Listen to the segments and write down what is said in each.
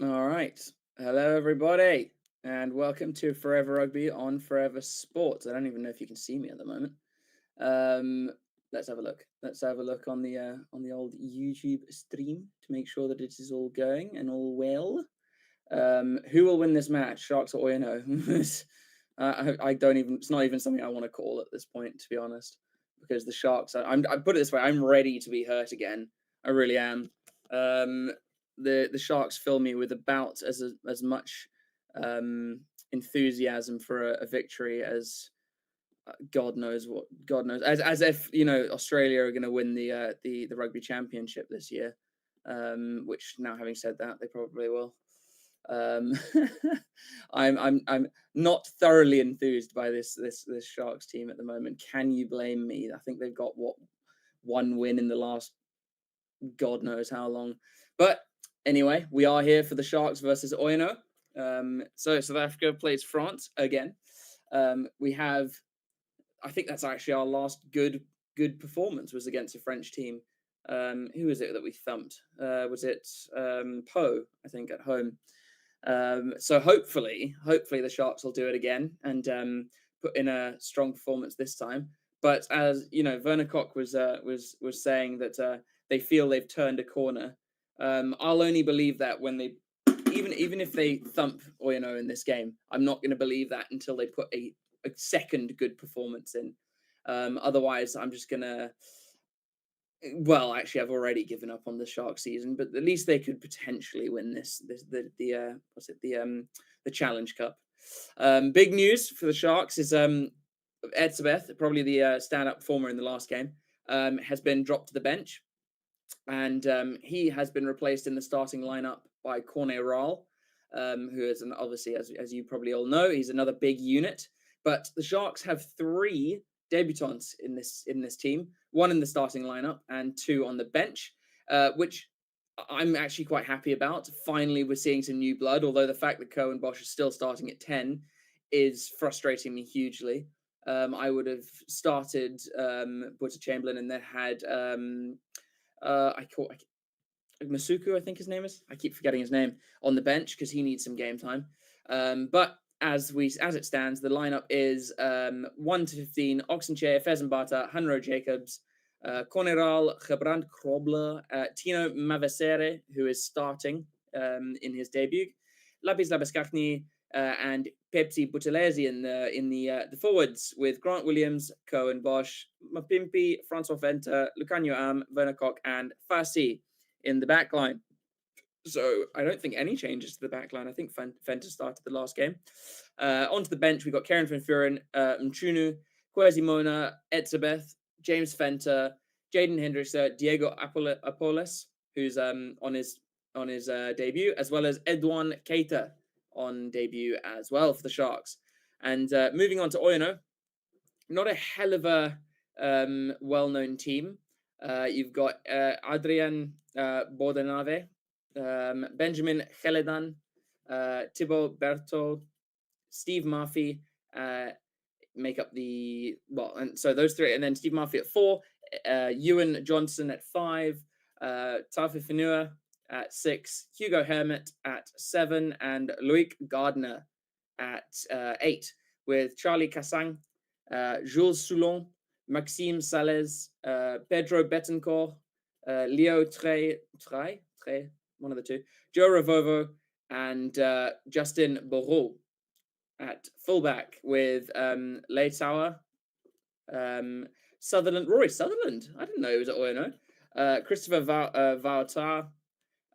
All right. Hello, everybody, and welcome to Forever Rugby on Forever Sports. I don't even know if you can see me at the moment. Um, let's have a look. Let's have a look on the old YouTube stream to make sure that it is all going and all well. Who will win this match, Sharks or Oyonnax? I don't even. It's not even something I want to call at this point, to be honest, because the Sharks. I put it this way. I'm ready to be hurt again. I really am. Um, the Sharks fill me with about as much enthusiasm for a victory as God knows what. God knows, as if Australia are going to win the Rugby Championship this year. Which now, having said that, they probably will. Um, I'm not thoroughly enthused by this Sharks team at the moment. Can you blame me? I think they've got one win in the last God knows how long. But anyway, we are here for the Sharks versus Oyonnax. So South Africa plays France again. We have, I think that's actually our last good performance was against a French team. Who was it that we thumped? Was it Poe? I think at home. So hopefully the Sharks will do it again and put in a strong performance this time. But as you know, Werner Koch was saying that they feel they've turned a corner. I'll only believe that when they, even if they thump Oyonnax in this game, I'm not going to believe that until they put a second good performance in. Otherwise, I'm just gonna. Well, actually, I've already given up on the Shark season, but at least they could potentially win the what's it the Challenge Cup. Big news for the Sharks is Etzebeth, probably the stand-up performer in the last game, has been dropped to the bench, and he has been replaced in the starting lineup by Corne Raal, who is obviously, as you probably all know, he's another big unit. But the Sharks have three debutants in this team, one in the starting lineup and two on the bench, which I'm actually quite happy about. Finally, we're seeing some new blood, although the fact that Cohen Bosch is still starting at 10 is frustrating me hugely. I would have started Butter Chamberlain and then had Masuku, I think his name is. I keep forgetting his name on the bench because he needs some game time. But as it stands, the lineup is 1 to 15: Oxenchair, Fezenbata, Hanro Jacobs, Coneral, Gebrand Krobler, Tino Mavesere, who is starting in his debut, Lapis Labiskachny, and Pepsi Buthelezi in the forwards with Grant Williams, Cohen Bosch, Mapimpi, Francois Venter, Lucanio Am, Werner Koch, and Fassi in the back line. So I don't think any changes to the back line. I think Fenter started the last game. Onto the bench, we've got Karen Van Furen, Mchunu, Kwesi Mona, Etzebeth, James Fenter, Jaden Hendrickson, Diego Apoles, who's on his debut, as well as Edouan Keita on debut as well for the Sharks. And moving on to Oyonnax, not a hell of a well-known team. You've got Adrian Bordenave, Benjamin Kheledan, Thibaut Berthaud, Steve Murphy make up and so those three, and then Steve Murphy at 4, Ewan Johnson at 5, Tafi Finua at 6, Hugo Hermit at 7, and Loic Gardner at 8, with Charlie Cassang, Jules Soulon, Maxime Sales, Pedro Betancourt, Leo Trey, one of the two, Joe Ravovo, and Justin Bourreau at fullback with Leitauer, Sutherland, Rory Sutherland. I didn't know he was at Oyonnax. Christopher Vautar,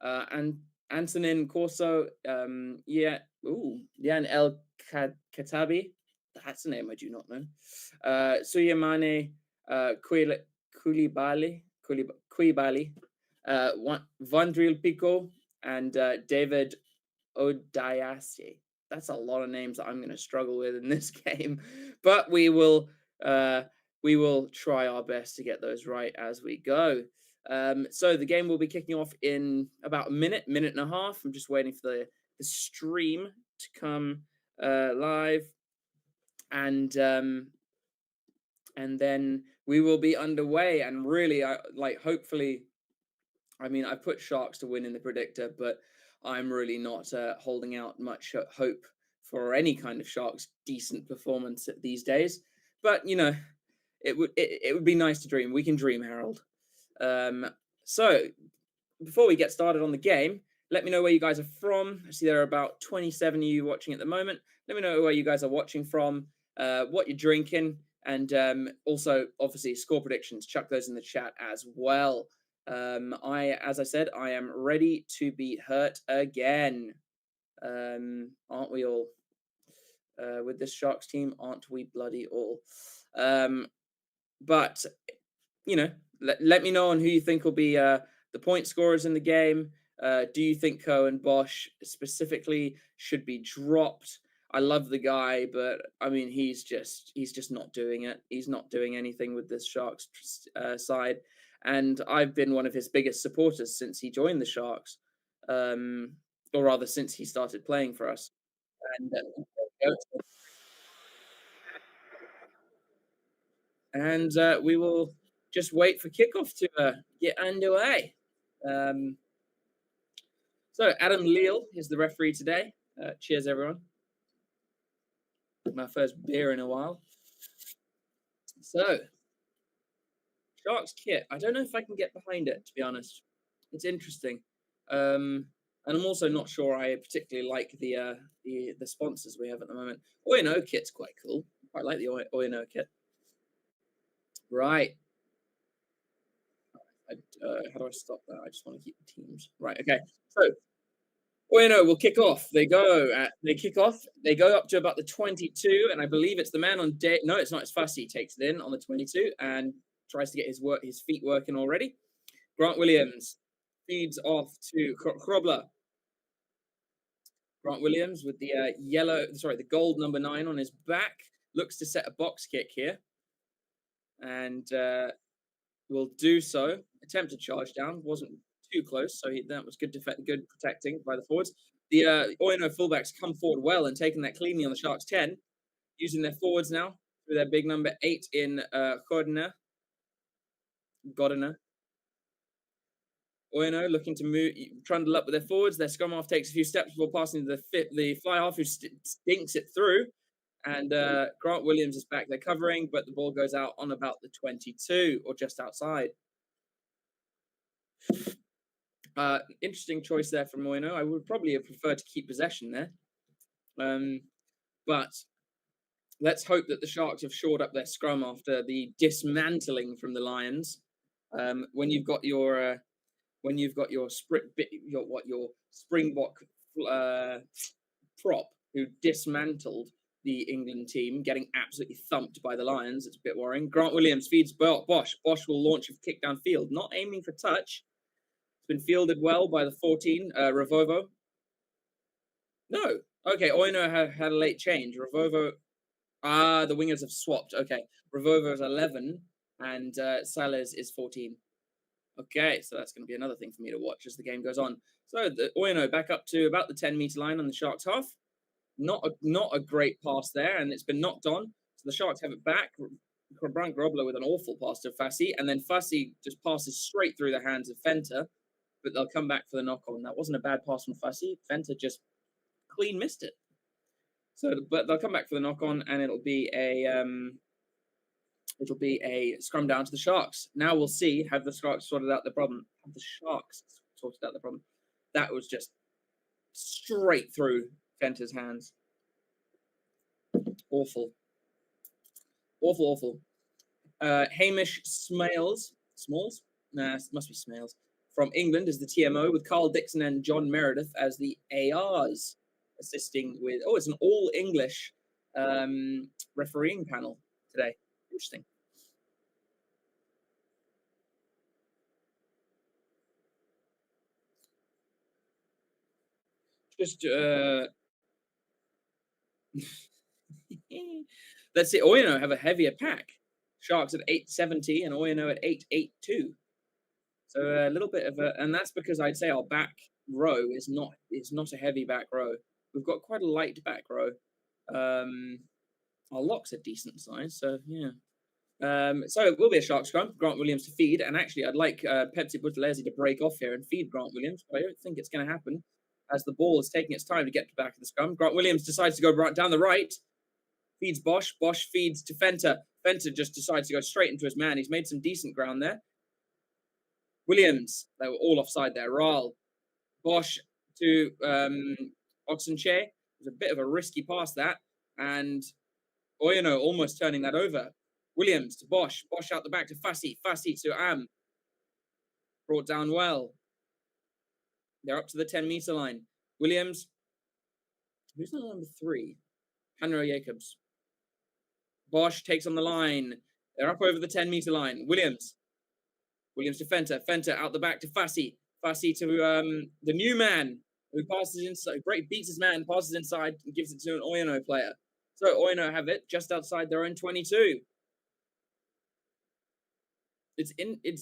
and Antonin Corso, and El Katabi. That's a name I do not know. Suyamane Koulibaly, Vandril Pico, and David Odiase. That's a lot of names that I'm going to struggle with in this game, but we will try our best to get those right as we go. So the game will be kicking off in about a minute and a half. I'm just waiting for the stream to come live, and then we will be underway. And really, hopefully, I mean, I put Sharks to win in the predictor, but I'm really not holding out much hope for any kind of Sharks decent performance these days. But you know, it would be nice to dream. We can dream, Harold. So before we get started on the game, let me know where you guys are from. I see there are about 27 of you watching at the moment. Let me know where you guys are watching from, what you're drinking, and also, obviously, score predictions. Chuck those in the chat as well. As I said, I am ready to be hurt again. Aren't we all? With this Sharks team, aren't we bloody all? But you know, let me know on who you think will be the point scorers in the game. Do you think Cohen Bosch specifically should be dropped? I love the guy, but I mean, he's just not doing it. He's not doing anything with this Sharks side, and I've been one of his biggest supporters since he joined the Sharks, or rather, since he started playing for us. And we will just wait for kickoff to get underway. Um, so Adam Leal is the referee today. Cheers, everyone. My first beer in a while. So Sharks kit. I don't know if I can get behind it, to be honest. It's interesting. And I'm also not sure I particularly like the sponsors we have at the moment. Oyonnax kit's quite cool. I quite like the Oyonnax kit. Right. How do I stop that? I just want to keep the teams. Right. Okay. So Bueno will kick off. They kick off. They go up to about the 22, and I believe it's the man on day. No, it's not. It's Fussy takes it in on the 22 and tries to get his feet working already. Grant Williams feeds off to Krobler. Grant Williams with the the gold number 9 on his back, looks to set a box kick here, and will do so. Attempted charge down, wasn't too close, so that was good protecting by the forwards. The Oyonnax fullbacks come forward well and taking that cleanly on the Sharks 10, using their forwards now with their big number 8 in Godina. Oyonnax looking to move, trundle up with their forwards. Their scrum half takes a few steps before passing to the fly half, who stinks it through. And Grant Williams is back there covering, but the ball goes out on about the 22 or just outside. Interesting choice there from Oyonnax. I would probably have preferred to keep possession there. But let's hope that the Sharks have shored up their scrum after the dismantling from the Lions. When you've got your Springbok prop who dismantled the England team, getting absolutely thumped by the Lions, it's a bit worrying. Grant Williams feeds Bosch. Bosch will launch a kick downfield, not aiming for touch. It's been fielded well by the 14, Ravovo. No. Okay, Oyonnax had a late change. Ravovo. The wingers have swapped. Okay. Ravovo is 11 and Sales is 14. Okay, so that's going to be another thing for me to watch as the game goes on. So the Oyonnax back up to about the 10-meter line on the Sharks half. Not a great pass there, and it's been knocked on. So the Sharks have it back. Brian Grobler with an awful pass to Fassi, and then Fassi just passes straight through the hands of Fenter, but they'll come back for the knock-on. That wasn't a bad pass from Fassi. Fenter just clean missed it. So, but they'll come back for the knock-on, and it'll be a scrum down to the Sharks. Now we'll see, have the Sharks sorted out the problem. Have the Sharks sorted out the problem? That was just straight through Fenter's hands. Awful. Hamish Smalls? Nah, it must be Smales. From England is the TMO, with Carl Dixon and John Meredith as the ARs assisting with. Oh, it's an all-English refereeing panel today. Interesting. Just let's see. Oyonnax have a heavier pack. Sharks at 870 and Oyonnax at 882. So a little bit of a, and that's because I'd say our back row is not a heavy back row. We've got quite a light back row. Our locks are decent size, so yeah. So it will be a shark scrum. Grant Williams to feed, and actually, I'd like Pepsi Buthelezi to break off here and feed Grant Williams, but I don't think it's going to happen as the ball is taking its time to get to the back of the scrum. Grant Williams decides to go right down the right, feeds Bosch. Bosch feeds to Fenter. Fenter just decides to go straight into his man. He's made some decent ground there. Williams, they were all offside there. Rahl, Bosch to Oxenche. It was a bit of a risky pass that, and Oyonnax almost turning that over. Williams to Bosch. Bosch out the back to Fassi. Fassi to Am. Brought down well. They're up to the 10-meter line. Williams. Who's the number 3? Hanro Jacobs. Bosch takes on the line. They're up over the 10-meter line. Williams. Williams to Fenter. Fenter out the back to Fassi. Fassi to the new man who passes inside. Great beats his man, passes inside, and gives it to an Oyonnax player. So Oyonnax have it just outside their own 22. It's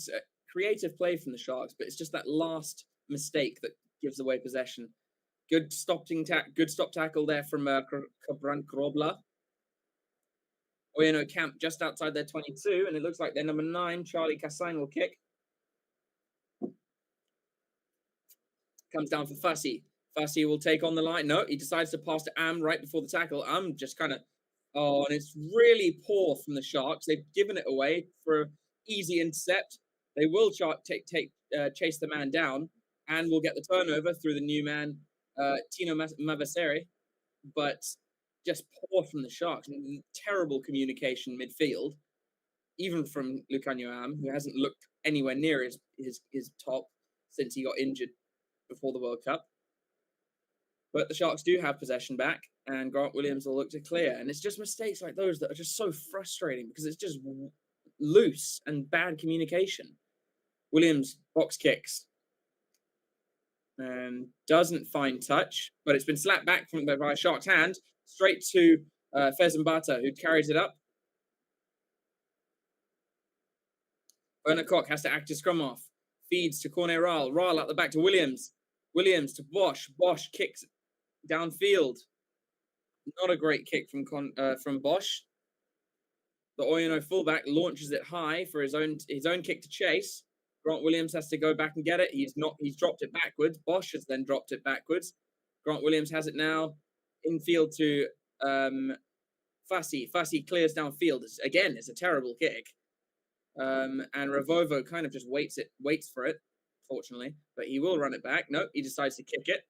a creative play from the Sharks, but it's just that last mistake that gives away possession. Good stop tackle there from Cabran Krobla. Oyonnax camp just outside their 22, and it looks like their number 9, Charlie Kassain, will kick. Comes down for Fassi. Fassi will take on the line. No, he decides to pass to Am right before the tackle. Am just kind of, and it's really poor from the Sharks. They've given it away for easy intercept. They will chase the man down, and will get the turnover through the new man, Tino Mavaseri. But just poor from the Sharks. Terrible communication midfield, even from Lucanio Am, who hasn't looked anywhere near his top since he got injured before the World Cup. But the Sharks do have possession back, and Grant Williams will look to clear. And it's just mistakes like those that are just so frustrating because it's just loose and bad communication. Williams box kicks and doesn't find touch, but it's been slapped back by a Shark's hand straight to Fezambata, who carries it up. Bernard Koch has to act his scrum off. Feeds to Cornet Rahl. Rahl out the back to Williams. Williams to Bosch. Bosch kicks downfield. Not a great kick from Bosch. The Oyonnax fullback launches it high for his own kick to chase. Grant Williams has to go back and get it. He's dropped it backwards. Bosch has then dropped it backwards. Grant Williams has it now. Infield to Fassi. Fassi clears downfield. Again, it's a terrible kick. And Ravovo kind of just waits for it, fortunately. But he will run it back. No, he decides to kick it.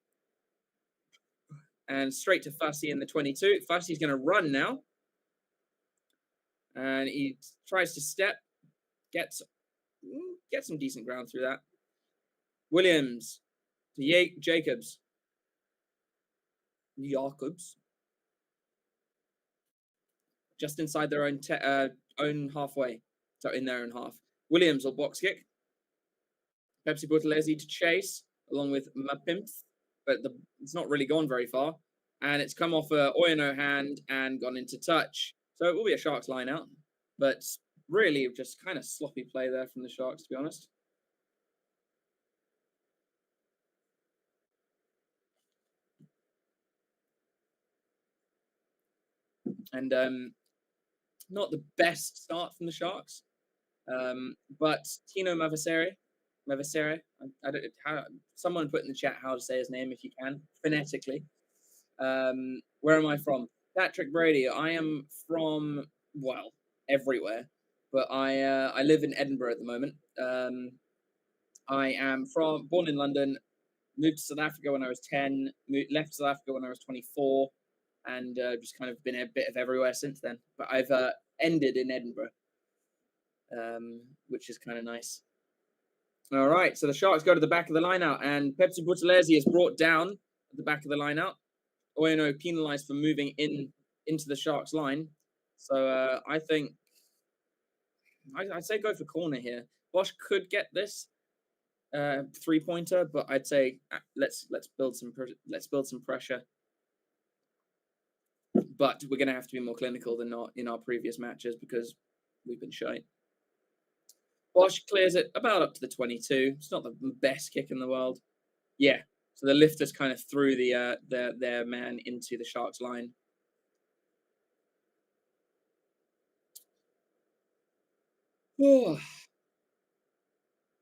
And straight to Fassi in the 22. Fassi's going to run now. And he tries to step. Get some decent ground through that. Williams to Jacobs. Just inside their own halfway. So in their own half. Williams will box kick. Pepsi Buthelezi to chase, along with Mapimp. But it's not really gone very far. And it's come off a Oyonnax hand and gone into touch. So it will be a Sharks line out. But really just kind of sloppy play there from the Sharks, to be honest. And not the best start from the Sharks. But Tino Mavaseri, I don't someone put in the chat how to say his name if you can, phonetically. Where am I from? Patrick Brady. I am from, well, everywhere, but I live in Edinburgh at the moment. I am born in London, moved to South Africa when I was 10, left South Africa when I was 24, and just kind of been a bit of everywhere since then. But I've ended in Edinburgh, which is kind of nice. All right, so the Sharks go to the back of the line out, and Pepsi Buthelezi is brought down at the back of the line out. Oyonnax penalised for moving into the Sharks line. So I think I'd say go for corner here. Bosch could get this 3-pointer, but I'd say let's build some pressure. But we're going to have to be more clinical than not in our previous matches because we've been shite. Bosch clears it about up to the 22. It's not the best kick in the world. Yeah. So the lifters kind of threw their man into the Sharks line. Oh,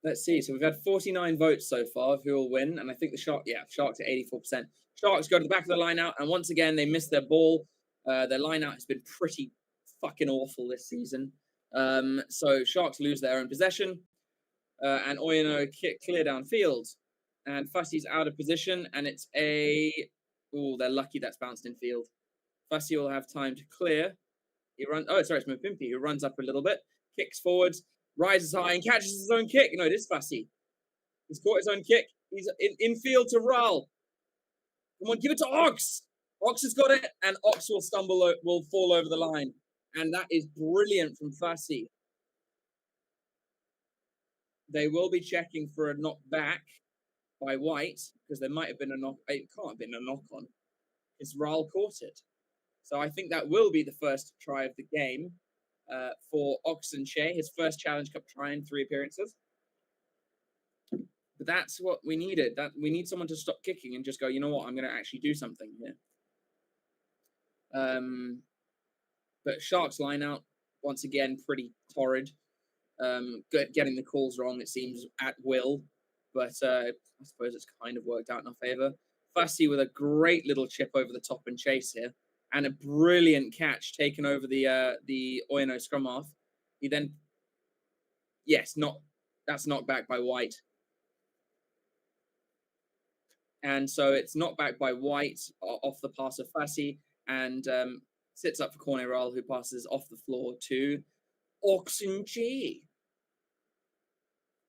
let's see. So we've had 49 votes so far of who will win, and I think the Sharks at 84%. Sharks go to the back of the line out, and once again they miss their ball. Their line out has been pretty fucking awful this season. So Sharks lose their own possession, and Oyonnax kick clear downfield, and Fussy's out of position, and it's a oh, they're lucky that's bounced in field. Fussy will have time to clear. He runs. Oh, sorry, it's Mapimpi who runs up a little bit, kicks forwards, rises high, and catches his own kick. No, it is Fussy. He's caught his own kick. He's in field to Ral. Come on, give it to Ox. Ox has got it, and Ox will will fall over the line. And that is brilliant from Fussy. They will be checking for a knock back by White, because there might have been a knock. It can't have been a knock on, because Ral caught it. So I think that will be the first try of the game for Oxenche, his first Challenge Cup try in 3 appearances. But that's what we needed. That we need someone to stop kicking and just go, you know what, I'm going to actually do something here. But Sharks line out, once again, pretty torrid. Getting the calls wrong, it seems, at will. But I suppose it's kind of worked out in our favour. Fussy with a great little chip over the top and chase here. And a brilliant catch taken over the Oyonnax scrum half. He then, yes, that's knocked back by White. And so it's knocked back by White off the pass of Fussy, and sits up for Cornerall, who passes off the floor to Oxenche.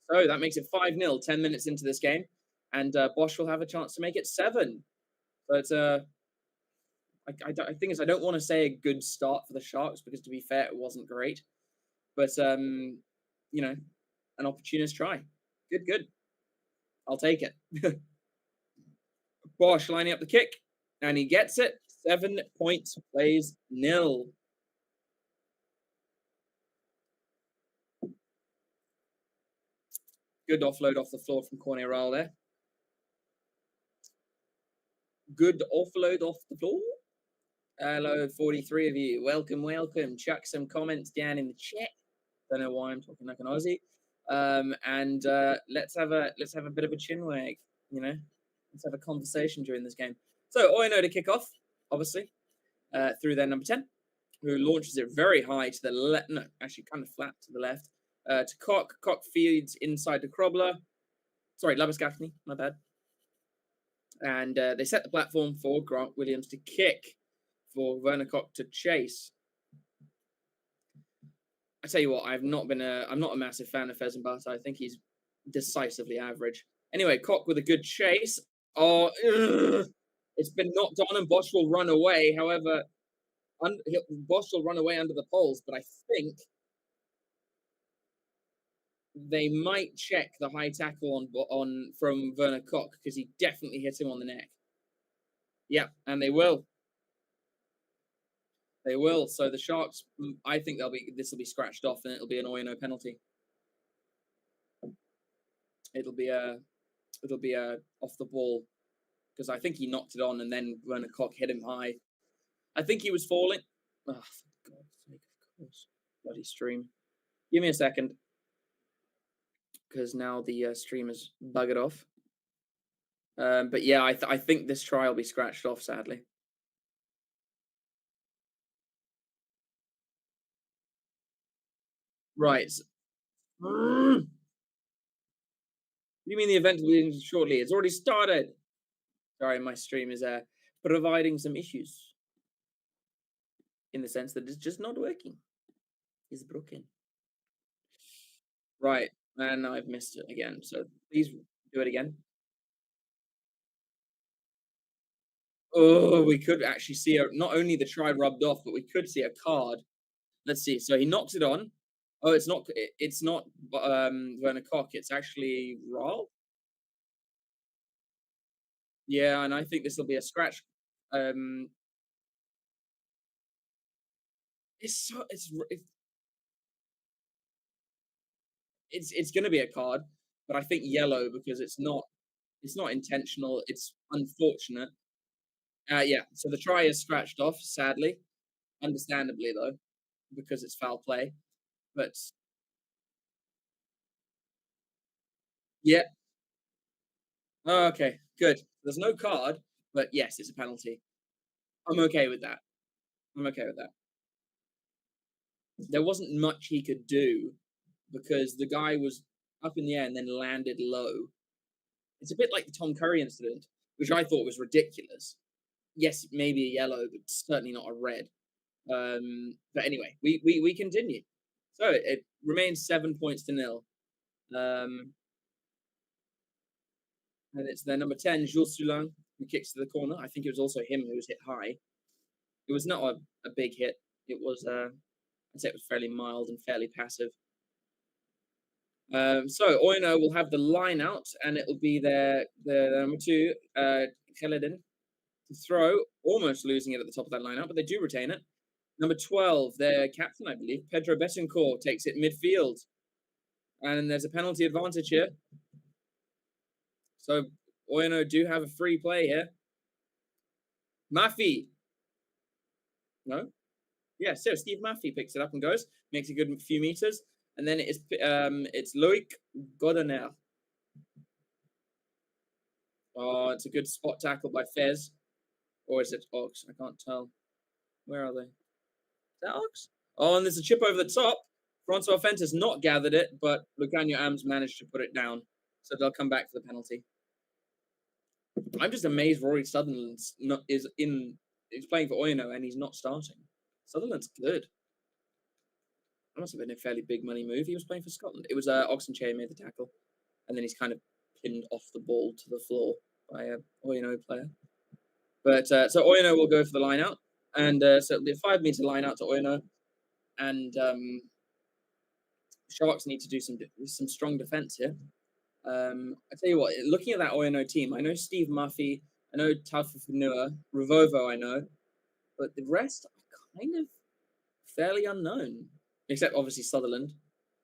So that makes it 5-0, 10 minutes into this game. And Bosch will have a chance to make it 7. So it's I think I don't want to say a good start for the Sharks, because to be fair, it wasn't great. But you know, an opportunist try. Good. I'll take it. Bosch lining up the kick, and he gets it. 7 points, plays 0. Good offload off the floor from Cornerall there. Good offload off the floor. Hello, 43 of you. Welcome. Chuck some comments down in the chat. Don't know why I'm talking like an Aussie. And let's have a bit of a chin wag. Let's have a conversation during this game. So Oyonnax to kick off, obviously, through their number 10, who launches it very high to the left. No, actually, kind of flat to the left. To Cock. Cock feeds inside to Krobler. Sorry, Labuschagne, my bad. And they set the platform for Grant Williams to kick, for Werner Cock to chase. I tell you what, I'm not a massive fan of Fezenbart. I think he's decisively average. Anyway, Cock with a good chase. Oh, it's been knocked on, and Bosch will run away. However, Bosch will run away under the poles, but I think they might check the high tackle on from Werner Cock, because he definitely hit him on the neck. Yeah, and they will. They will. So the Sharks, I think this will be scratched off, and it'll be an Oyonnax penalty. It'll be a off the ball, because I think he knocked it on, and then Werner Cock hit him high. I think he was falling. Oh, for God's sake, of course. Bloody stream. Give me a second, because now the stream is buggered off. But yeah, I think this try will be scratched off, sadly. Right. What do you mean the event will begin shortly? It's already started. Sorry, my stream is providing some issues, in the sense that it's just not working. It's broken. Right, and I've missed it again. So please do it again. Oh, we could actually see not only the try rubbed off, but we could see a card. Let's see. So he knocks it on. Oh, it's not. It's not Werner Cock. It's actually Rahl. Yeah, and I think this will be a scratch. It's going to be a card, but I think yellow, because it's not intentional. It's unfortunate. Yeah. So the try is scratched off, sadly, understandably though, because it's foul play. But Yeah. Oh, okay, good. There's no card, but yes, it's a penalty. I'm okay with that. I'm okay with that. There wasn't much he could do because the guy was up in the air and then landed low. It's a bit like the Tom Currie incident, which I thought was ridiculous. Yes, maybe a yellow, but certainly not a red. But anyway, we continue. So it remains 7 points to nil. Um, and it's their number 10, Jules Soulin, who kicks to the corner. I think it was also him who was hit high. It was not a big hit. It was, I'd say it was fairly mild and fairly passive. So Oyonnax will have the line out, and it will be their number 2, Kheledin, to throw, almost losing it at the top of that line out, but they do retain it. Number 12, their captain, I believe, Pedro Betancourt, takes it midfield. And there's a penalty advantage here. So Oyonnax do have a free play here. Maffey. No? Yeah, so Steve Maffey picks it up and goes, makes a good few meters. And then it's Loic Godonner. Oh, it's a good spot tackle by Fez. Or is it Ox? I can't tell. Where are they? Is that Ox? Oh, and there's a chip over the top. Francois Fentis not gathered it, but Lucanio Ams managed to put it down. So they'll come back for the penalty. I'm just amazed Rory Sutherland's he's playing for Oyonnax and he's not starting. Sutherland's good. That must have been a fairly big money move. He was playing for Scotland. It was Oxenchair made the tackle, and then he's kind of pinned off the ball to the floor by a Oyonnax player. But so Oyonnax will go for the line out, and so it'll be a 5-meter line out to Oyonnax, and Sharks need to do some strong defense here. I tell you what, looking at that Oyonnax team, I know Steve Maffey, I know Taufifenua, Rivovo, I know, but the rest are kind of fairly unknown, except obviously Sutherland.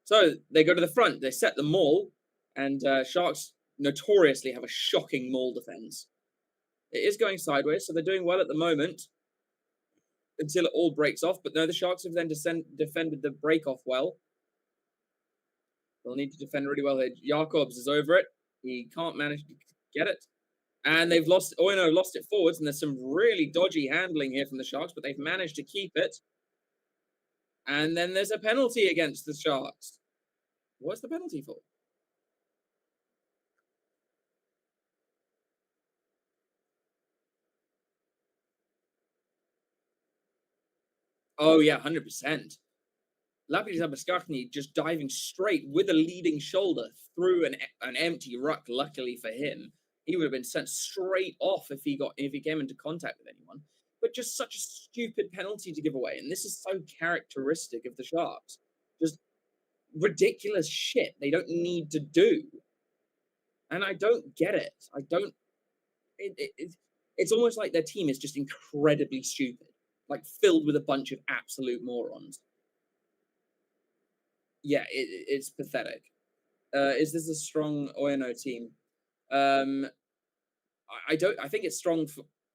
So they go to the front, they set the maul, and Sharks notoriously have a shocking maul defense. It is going sideways, so they're doing well at the moment until it all breaks off. But no, the Sharks have then defended the break off well. They'll need to defend really well here. Jacobs is over it. He can't manage to get it. And they've lost, Oyonnax lost it forwards, and there's some really dodgy handling here from the Sharks, but they've managed to keep it. And then there's a penalty against the Sharks. What's the penalty for? Oh, yeah, 100%. Lapis Abaskarni just diving straight with a leading shoulder through an empty ruck. Luckily for him, he would have been sent straight off if he came into contact with anyone. But just such a stupid penalty to give away, and this is so characteristic of the Sharks. Just ridiculous shit they don't need to do, and I don't get it. I don't. It's almost like their team is just incredibly stupid, like filled with a bunch of absolute morons. Yeah, it's pathetic. Is this a strong Oyonnax team? Um, I don't. I think it's strong.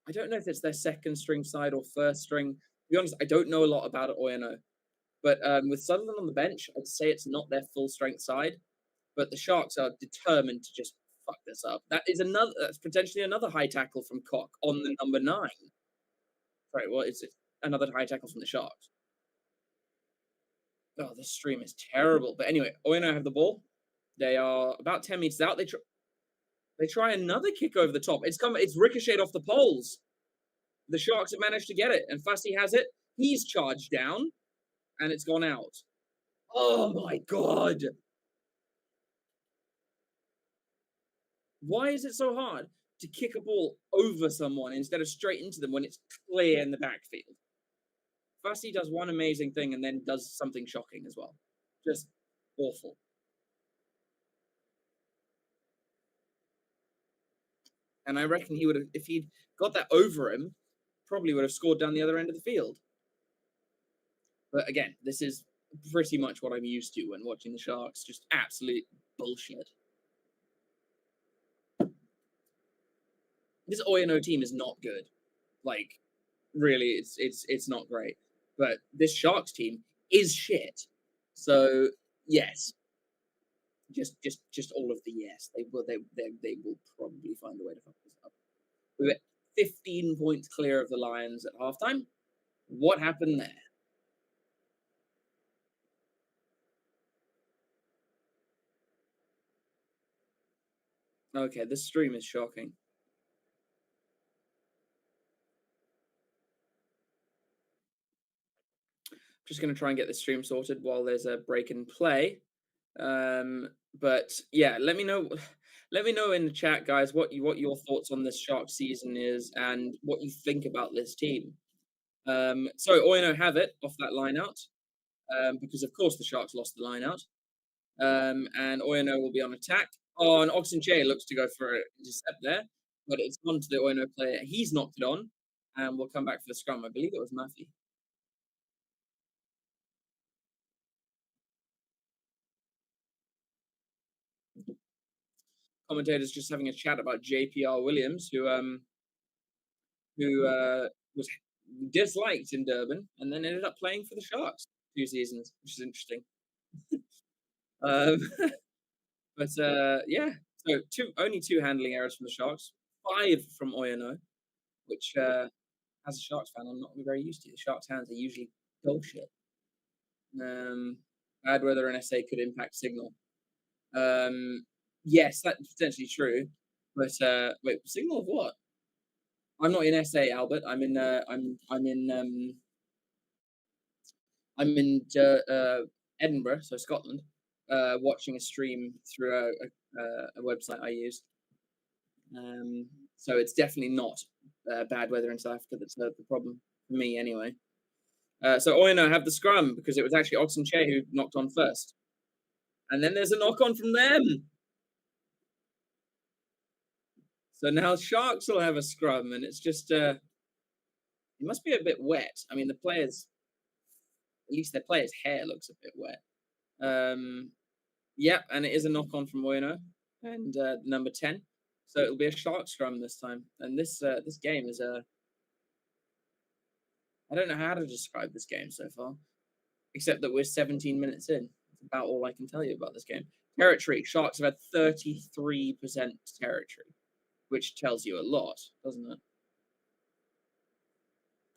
I don't know if it's their second string side or first string. To be honest, I don't know a lot about Oyonnax. But with Sutherland on the bench, I'd say it's not their full strength side. But the Sharks are determined to just fuck this up. That's potentially another high tackle from Cock on the number 9. Right, what is it? Another high tackle from the Sharks. Oh, this stream is terrible. But anyway, Oyonnax have the ball. They are about 10 meters out. They try another kick over the top. It's ricocheted off the poles. The Sharks have managed to get it, and Fassi has it. He's charged down, and it's gone out. Oh my god! Why is it so hard to kick a ball over someone instead of straight into them when it's clear in the backfield? Fassi does one amazing thing and then does something shocking as well. Just awful. And I reckon he would have, if he'd got that over him, probably would have scored down the other end of the field. But again, this is pretty much what I'm used to when watching the Sharks. Just absolute bullshit. This Oyonnax team is not good. Like, really, it's not great. But this Sharks team is shit. So yes, Just all of the yes. They will probably find a way to fuck this up. We were 15 points clear of the Lions at halftime. What happened there? Okay, this stream is shocking. Just going to try and get the stream sorted while there's a break in play. But yeah, let me know. Let me know in the chat, guys, what your thoughts on this Sharks season is and what you think about this team. So Oyonnax have it off that line out, because of course the Sharks lost the line out. And Oyonnax will be on attack. Oh, and Oxenche looks to go for a intercept there, but it's gone to the Oyonnax player. He's knocked it on, and we'll come back for the scrum. I believe it was Maffey. Commentators just having a chat about JPR Williams, who was disliked in Durban and then ended up playing for the Sharks 2 seasons, which is interesting. Um, but yeah, so only 2 handling errors from the Sharks, 5 from Oyonnax, which as a Sharks fan, I'm not very used to. The Sharks' hands are usually bullshit. Bad weather in SA could impact signal. Yes, that's potentially true. But wait, signal of what? I'm not in SA, Albert. I'm in Edinburgh, so Scotland, watching a stream through a website I use. So it's definitely not bad weather in South Africa that's the problem for me, anyway. So Oyonnax have the scrum because it was actually Oxenche who knocked on first. And then there's a knock on from them. So now Sharks will have a scrum, and it's just it must be a bit wet. I mean, at least their player's hair looks a bit wet. Yeah, and it is a knock on from Oyonnax and number 10. So it'll be a Shark scrum this time. And this game is I don't know how to describe this game so far, except that we're 17 minutes in. That's about all I can tell you about this game. Territory, Sharks have had 33% territory, which tells you a lot, doesn't it?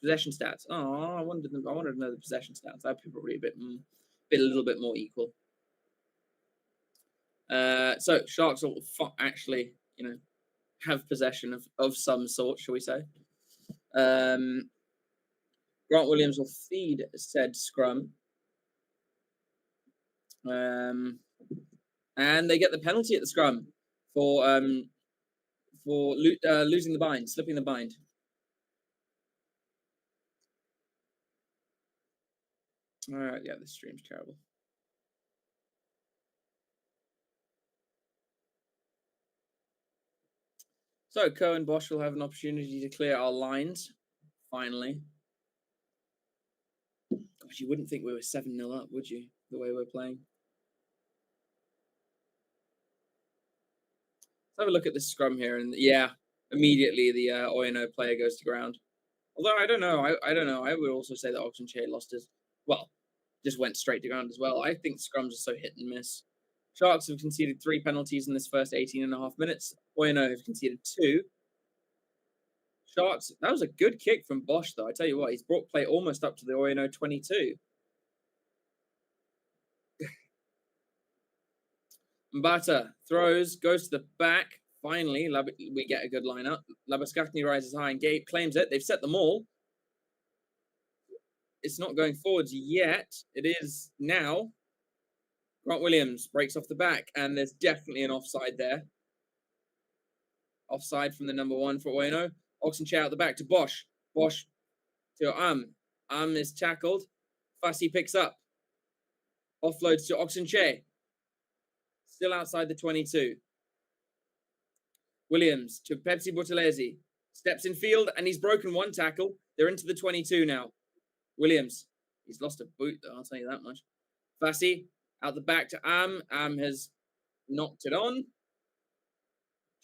Possession stats. Oh, I wanted to know the possession stats. That'd be probably a little bit more equal. So Sharks will actually, have possession of some sort, shall we say? Grant Williams will feed said scrum, and they get the penalty at the scrum for losing the bind, slipping the bind. All right, yeah, this stream's terrible. So Cohen Bosch will have an opportunity to clear our lines, finally. Gosh, you wouldn't think we were 7-0 up, would you, the way we're playing? Let's have a look at this scrum here, and yeah, immediately the Oyonnax player goes to ground. Although I don't know, I don't know. I would also say that Oxenche lost his, just went straight to ground as well. I think scrums are so hit and miss. Sharks have conceded 3 penalties in this first 18.5 minutes. Oyonnax have conceded 2. Sharks, that was a good kick from Bosch, though. I tell you what, he's brought play almost up to the Oyonnax 22. Mbata throws, goes to the back. Finally, we get a good lineup. Labaskatni rises high and claims it. They've set them all. It's not going forwards yet. It is now. Grant Williams breaks off the back, and there's definitely an offside there. Offside from the number 1 for Oyonnax. Oxenche out the back to Bosch. Bosch to is tackled. Fassi picks up. Offloads to Oxenche. Still outside the 22. Williams to Pepsi Buthelezi. Steps in field, and he's broken 1 tackle. They're into the 22 now. Williams. He's lost a boot, though, I'll tell you that much. Fassi out the back to Am. Am has knocked it on.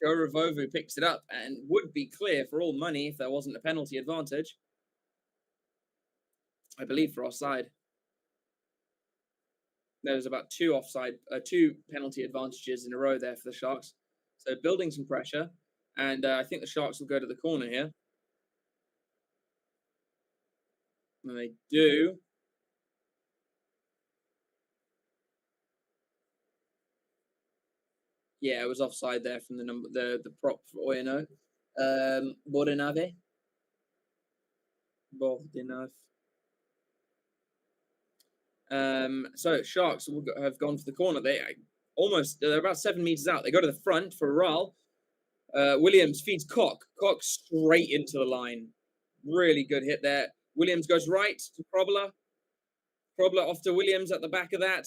Joe Ravovu picks it up and would be clear for all money if there wasn't a penalty advantage. I believe for offside. There's about two penalty advantages in a row there for the Sharks. So building some pressure, and I think the Sharks will go to the corner here. And they do. Yeah, it was offside there from the prop for Oyonnax. Bordenave. So Sharks have gone for the corner. They're about 7 meters out. They go to the front for a roll. Williams feeds Cock. Cock straight into the line. Really good hit there. Williams goes right to Probler. Probler off to Williams at the back of that.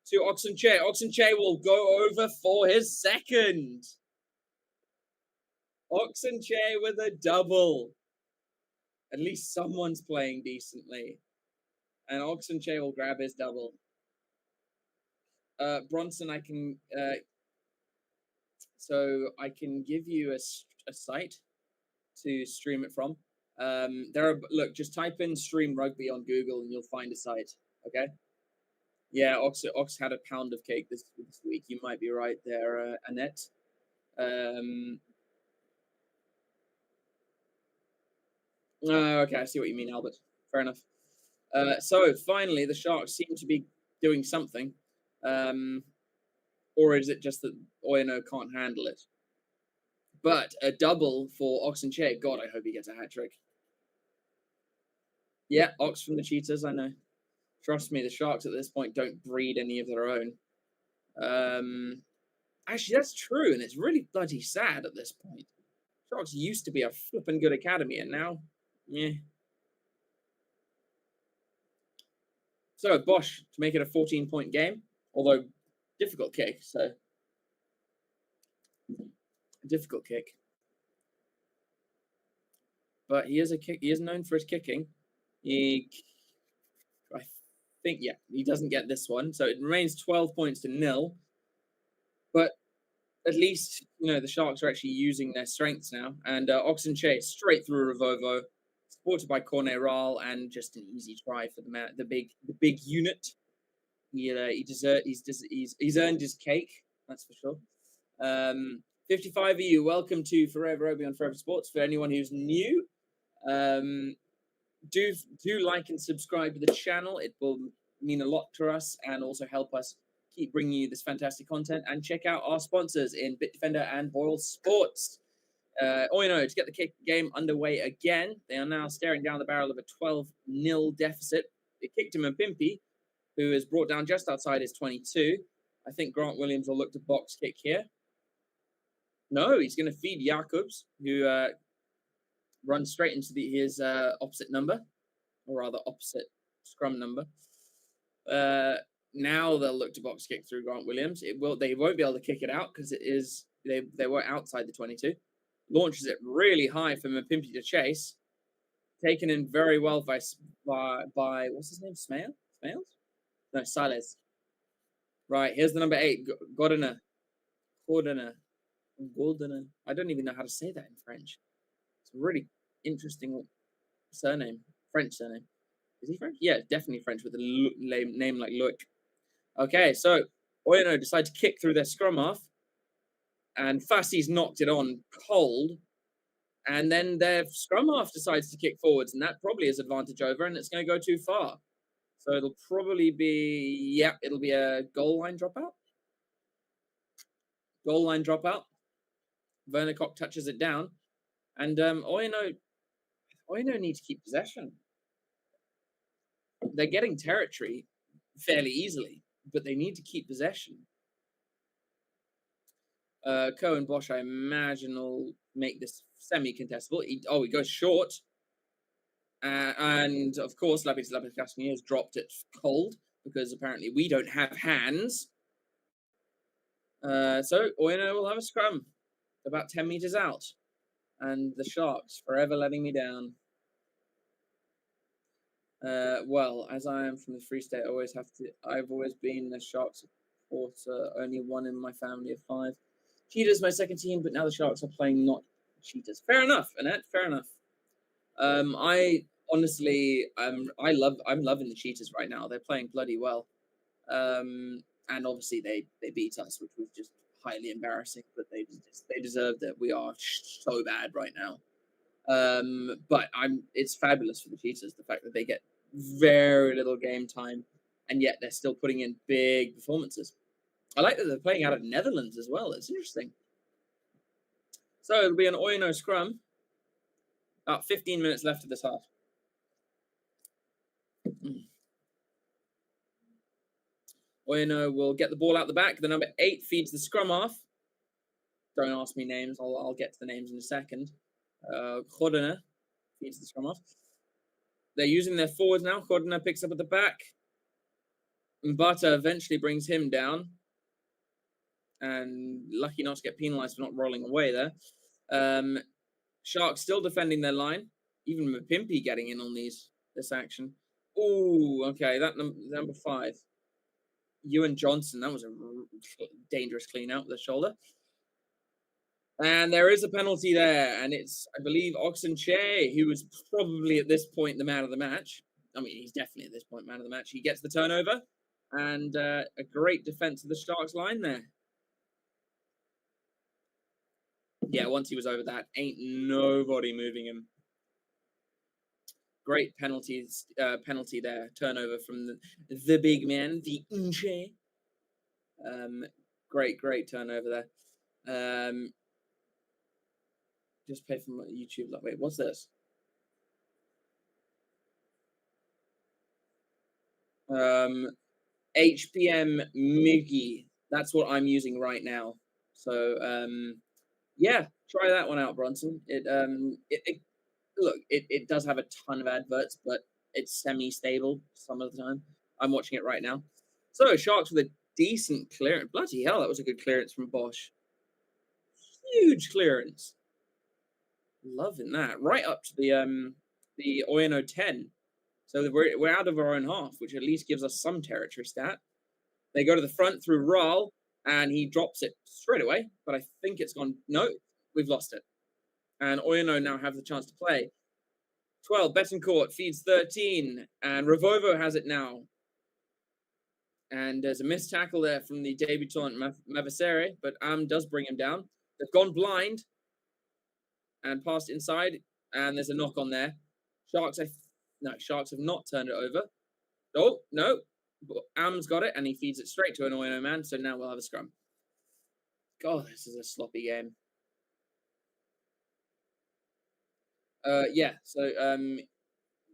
To Oxenche. Oxenche will go over for his second. Oxenche with a double. At least someone's playing decently. And Oxenche will grab his double. Bronson, I can give you a site to stream it from. Just type in stream rugby on Google and you'll find a site. Okay. Yeah, Ox had a pound of cake this week. You might be right there, Annette. Okay, I see what you mean, Albert. Fair enough. So finally, the Sharks seem to be doing something. Or is it just that Oyonnax can't handle it? But a double for Oxenche. God, I hope he gets a hat trick. Yeah, Ox from the Cheetahs, I know. Trust me, the Sharks at this point don't breed any of their own. Actually, that's true, and it's really bloody sad at this point. Sharks used to be a flippin' good academy, and now, yeah. So Bosch to make it a 14-point game, although difficult kick. So difficult kick, but he is known for his kicking. I think, yeah, he doesn't get this one, so it remains 12 points to 0. But at least the Sharks are actually using their strengths now. And Oxenche straight through Revovo, supported by Corneral, and just an easy try for the big unit. He's earned his cake, that's for sure. 55 of you, welcome to Forever Rugby on Forever Sports. For anyone who's new, do like and subscribe to the channel. It will mean a lot to us and also help us keep bringing you this fantastic content. And check out our sponsors in BitDefender and BOYLESPORTS. Oyonnax to get the kick game underway again. They are now staring down the barrel of a 12-0 deficit. They kicked him Pimpy, who is brought down just outside his 22. I think Grant Williams will look to box kick here. No, he's going to feed Jacobs, who runs straight into his opposite number, or rather opposite scrum number. Now they'll look to box kick through Grant Williams. They won't be able to kick it out because they were outside the 22. Launches it really high for Mapimpi to chase. Taken in very well by what's his name? Smales? No, Sales. Right, here's the number 8, Gordiner. I don't even know how to say that in French. It's a really interesting surname, French surname. Is he French? Yeah, definitely French with a name like Luc. Okay, so Oyonnax decide to kick through their scrum half, and Fassi's knocked it on cold, and then their scrum half decides to kick forwards, and that probably is advantage over, and it's going to go too far. So it'll probably be, it'll be a goal line dropout. Goal line dropout. Werner Koch touches it down, and Oyonnax need to keep possession. They're getting territory fairly easily, but they need to keep possession. Cohen Bosch, I imagine, will make this semi-contestable. He goes short. And, of course, Lapis Cascanier has dropped it cold because apparently we don't have hands. So Oyonnax will have a scrum about 10 meters out. And the Sharks forever letting me down. Well, as I am from the Free State, I've always been a Sharks supporter, only one in my family of 5. Cheetahs my second team, but now the Sharks are playing not Cheetahs. Fair enough, Annette, fair enough. I honestly, I'm loving the Cheetahs right now. They're playing bloody well. And obviously they beat us, which was just highly embarrassing. But they deserved it. We are so bad right now. But it's fabulous for the Cheetahs, the fact that they get very little game time, and yet they're still putting in big performances. I like that they're playing out of Netherlands as well. It's interesting. So it'll be an Oyonnax scrum. About 15 minutes left of this half. Oyonnax will get the ball out the back. The number 8 feeds the scrum off. Don't ask me names. I'll get to the names in a second. Godina feeds the scrum off. They're using their forwards now. Godina picks up at the back. Mbata eventually brings him down. And lucky not to get penalised for not rolling away there. Sharks still defending their line. Even Mapimpi getting in on this action. Ooh, okay. That number 5. Ewan Johnson. That was a dangerous clean out with the shoulder. And there is a penalty there. And it's, I believe, Oxen Che, who was probably at this point the man of the match. I mean, he's definitely at this point man of the match. He gets the turnover. And a great defense of the Sharks line there. Yeah, once he was over that, ain't nobody moving him. Great penalty there. Turnover from the big man, the Unche. Great turnover there. Just play from YouTube. Like, wait, what's this? HPM Miggy. That's what I'm using right now. So yeah, try that one out, Bronson. It does have a ton of adverts, but it's semi-stable some of the time. I'm watching it right now. So Sharks with a decent clearance. Bloody hell, that was a good clearance from Bosch. Huge clearance. Loving that. Right up to the Oyonnax 10. So we're out of our own half, which at least gives us some territory stat. They go to the front through Rahl, and he drops it straight away. But I think it's gone. No, we've lost it. And Oyonnax now have the chance to play. 12, Betancourt feeds 13, and Ravovo has it now. And there's a missed tackle there from the debutant Mavasere, but does bring him down. They've gone blind and passed inside, and there's a knock on there. Sharks have not turned it over. Oh, no. Am's got it, and he feeds it straight to an Oyonnax man, so now we'll have a scrum. God, this is a sloppy game. Yeah, so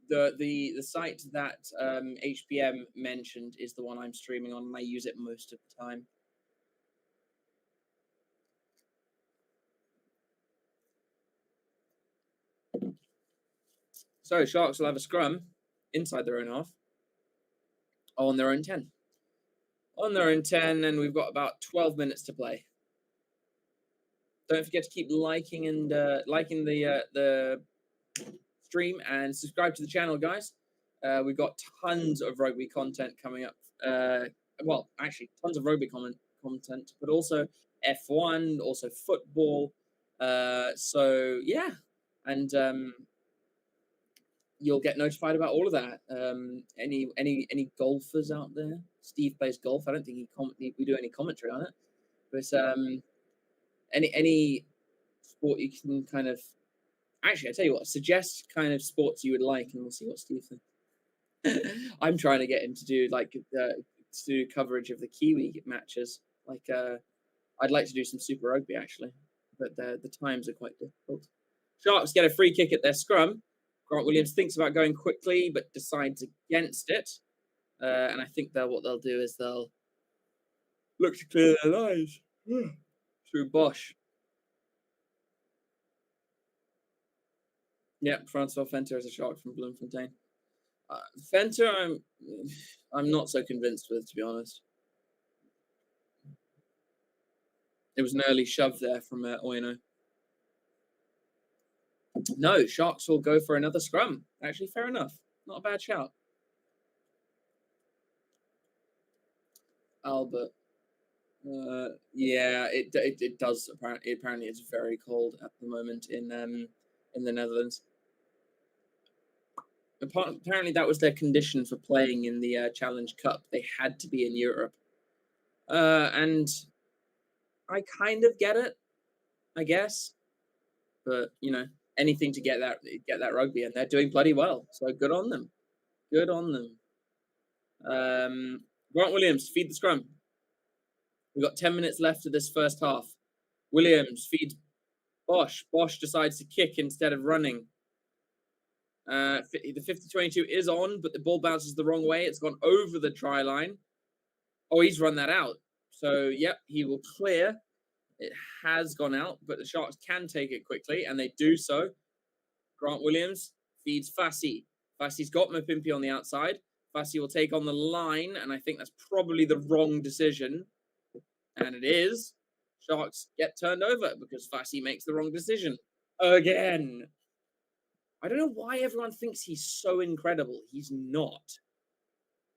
the site that HPM mentioned is the one I'm streaming on, and I use it most of the time. So Sharks will have a scrum inside their own half on their own 10. On their own 10, and we've got about 12 minutes to play. Don't forget to keep liking and liking the stream and subscribe to the channel, guys. We've got tons of rugby content coming up. Well, actually, tons of rugby content, but also F1, also football. So yeah, and you'll get notified about all of that. Any golfers out there? Steve plays golf. I don't think we do any commentary on it, but any sport you can kind of. Actually, I tell you what, suggest kind of sports you would like, and we'll see what Steve thinks. I'm trying to get him to do to do coverage of the Kiwi matches. Like, I'd like to do some Super Rugby actually, but the times are quite difficult. Sharks get a free kick at their scrum. Grant Williams thinks about going quickly, but decides against it. And I think what they'll do is they'll look to clear their lines through Bosch. Yeah, Francois Fenter is a Shark from Bloemfontein. Fenter, I'm not so convinced with, to be honest. It was an early shove there from Oyonnax. No, Sharks will go for another scrum. Actually, fair enough. Not a bad shout. Albert. Yeah, it does. Apparently, it's very cold at the moment in the Netherlands. Apparently, that was their condition for playing in the Challenge Cup. They had to be in Europe, and I kind of get it, I guess. But anything to get that rugby, and they're doing bloody well. So good on them. Good on them. Grant Williams, feed the scrum. We've got 10 minutes left of this first half. Williams feeds Bosch. Bosch decides to kick instead of running. The 50-22 is on, but the ball bounces the wrong way. It's gone over the try line. Oh, he's run that out. So, yep, he will clear. It has gone out, but the Sharks can take it quickly, and they do so. Grant Williams feeds Fassi. Fassi's got Mapimpi on the outside. Fassi will take on the line, and I think that's probably the wrong decision. And it is. Sharks get turned over because Fassi makes the wrong decision. Again. I don't know why everyone thinks he's so incredible. He's not.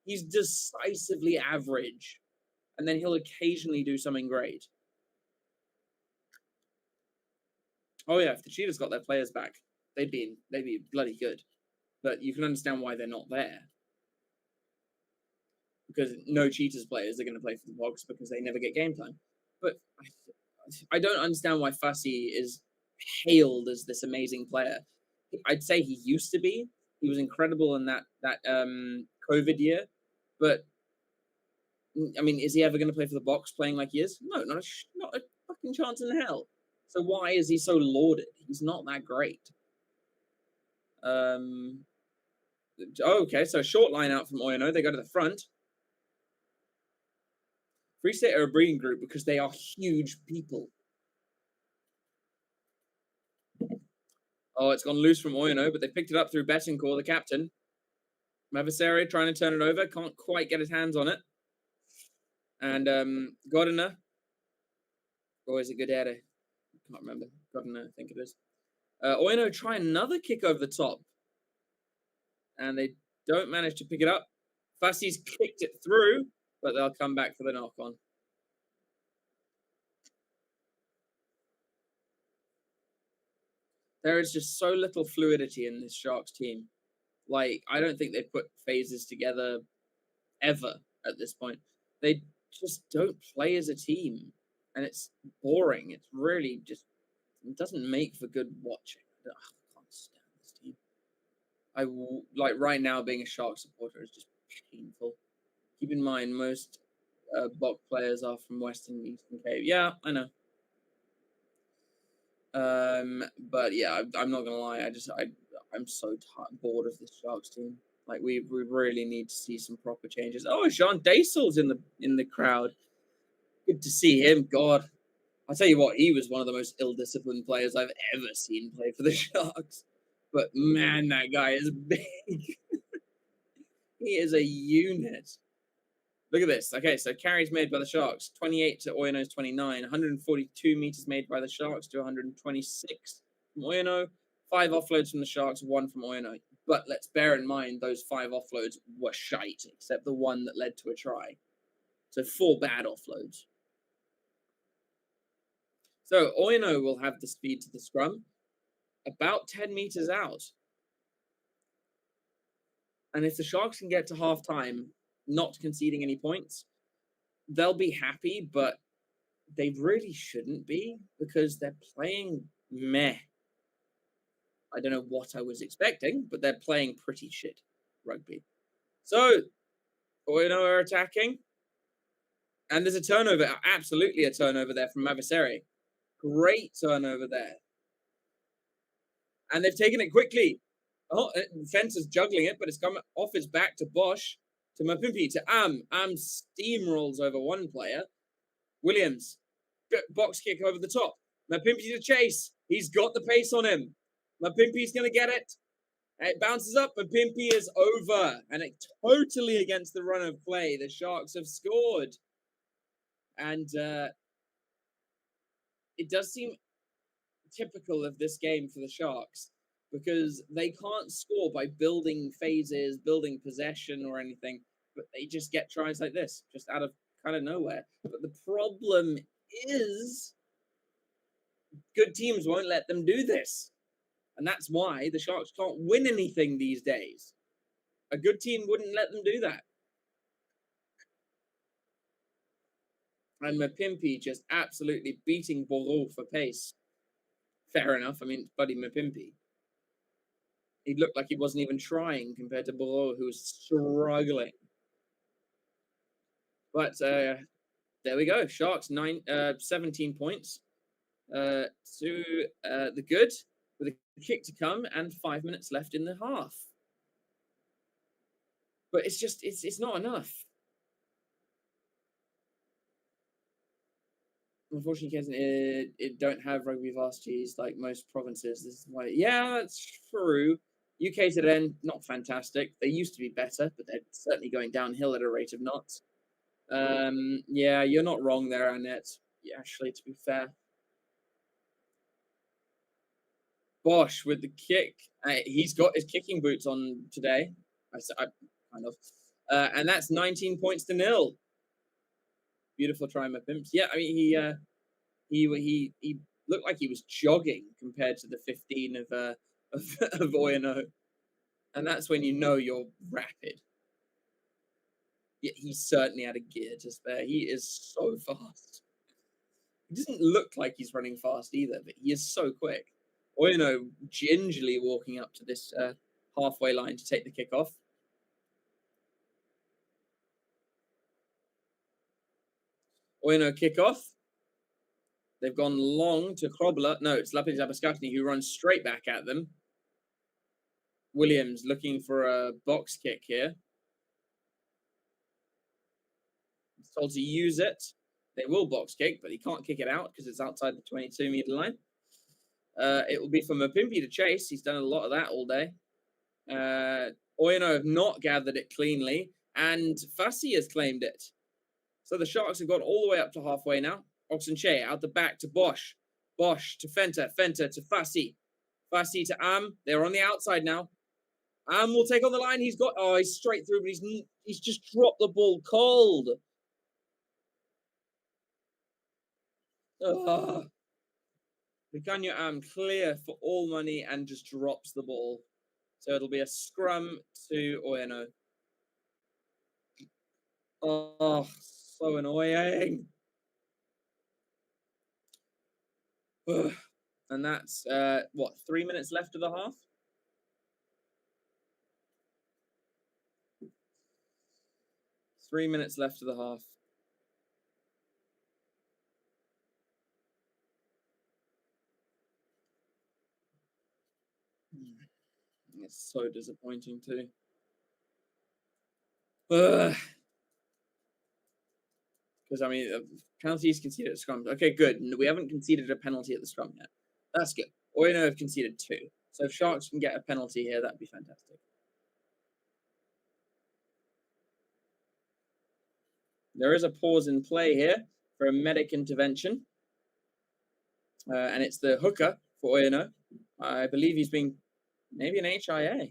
He's decisively average. And then he'll occasionally do something great. Oh yeah, if the Cheetahs got their players back, they'd be bloody good. But you can understand why they're not there. Because no Cheetahs players are going to play for the Hogs because they never get game time. But I don't understand why Fassi is hailed as this amazing player. I'd say he used to be. He was incredible in that COVID year. But, I mean, is he ever going to play for the Box playing like he is? No, not a fucking chance in hell. So why is he so lauded? He's not that great. Okay, so short line out from Oyonnax. They go to the front. Free State are a breeding group because they are huge people. Oh, it's gone loose from Oyonnax, but they picked it up through Betancourt, the captain. Mavaseri trying to turn it over. Can't quite get his hands on it. And Godina. Or is it Godere? Can't remember. Godina, I think it is. Oyonnax try another kick over the top. And they don't manage to pick it up. Fassi's kicked it through, but they'll come back for the knock-on. There is just so little fluidity in this Sharks team. Like, I don't think they've put phases together ever at this point. They just don't play as a team. And it's boring. It's really just, it doesn't make for good watching. I can't stand this team. Like, right now, being a Shark supporter is just painful. Keep in mind, most Bok players are from Western and Eastern Cape. Yeah, I know. But yeah, I'm not gonna lie. I'm so bored of this Sharks team. Like we really need to see some proper changes. Oh, Jean Daisel's in the crowd. Good to see him. God, I'll tell you what, he was one of the most ill-disciplined players I've ever seen play for the Sharks. But man, that guy is big. He is a unit. Look at this. Okay, so carries made by the Sharks, 28 to Oyonnax 29, 142 meters made by the Sharks to 126 from Oyonnax, 5 offloads from the Sharks, 1 from Oyonnax. But let's bear in mind those 5 offloads were shite, except the one that led to a try. So 4 bad offloads. So Oyonnax will have the speed to the scrum, about 10 meters out. And if the Sharks can get to halftime, not conceding any points, they'll be happy, but they really shouldn't be because they're playing meh. I don't know what I was expecting, but they're playing pretty shit rugby. So, Oyonnax are attacking. And there's a turnover, absolutely a turnover there from Mavaseri. Great turnover there. And they've taken it quickly. Oh, Fence is juggling it, but it's come off his back to Bosch. To Mapimpi, to Am. Am steamrolls over one player. Williams, box kick over the top. Mapimpi to chase. He's got the pace on him. Mapimpi's going to get it. It bounces up. Mapimpi is over. And it totally against the run of play. The Sharks have scored. And it does seem typical of this game for the Sharks because they can't score by building phases, building possession or anything, but they just get tries like this, just out of kind of nowhere. But the problem is good teams won't let them do this. And that's why the Sharks can't win anything these days. A good team wouldn't let them do that. And Mapimpi just absolutely beating Bourreau for pace. Fair enough. I mean, it's Buddy Mapimpi. He looked like he wasn't even trying compared to Bourreau, who was struggling. But there we go. Sharks 17 points to the good, with a kick to come and 5 minutes left in the half. But it's just it's not enough. Unfortunately, it don't have rugby varsities like most provinces. This is why, yeah, that's true. UKZN, not fantastic. They used to be better, but they're certainly going downhill at a rate of knots. Yeah, you're not wrong there, Annette. Yeah, actually, to be fair. Bosch with the kick. He's got his kicking boots on today. I kind of. And that's 19 points to nil. Beautiful try, my pimps. Yeah, I mean, he looked like he was jogging compared to the 15 of Oyonnax. And that's when you know you're rapid. Yeah, he certainly had a gear to spare. He is so fast. He doesn't look like he's running fast either, but he is so quick. Oyonnax gingerly walking up to this halfway line to take the kick off. Oyonnax kick off. They've gone long to Krobler. No, it's Lapid Zabaskatni who runs straight back at them. Williams looking for a box kick here. He's told to use it. They will box kick, but he can't kick it out because it's outside the 22-meter line. It will be for Mapimpi to chase. He's done a lot of that all day. Oyonnax have not gathered it cleanly, and Fassi has claimed it. So the Sharks have got all the way up to halfway now. Oxenche out the back to Bosch. Bosch to Fenter. Fenter to Fassi. Fassi to Am. They're on the outside now. Am will take on the line. He's straight through, but he's just dropped the ball cold. Picanho Am clear for all money and just drops the ball. So it'll be a scrum to Oyonnax. Oh, so annoying. And that's, 3 minutes left of the half? Three minutes left of the half. It's so disappointing too. Because, I mean, penalties conceded at scrum. Okay, good. We haven't conceded a penalty at the scrum yet. That's good. Oyonnax have conceded 2. So if Sharks can get a penalty here, that'd be fantastic. There is a pause in play here for a medic intervention. And it's the hooker for Oyonnax. I believe he's being maybe an HIA.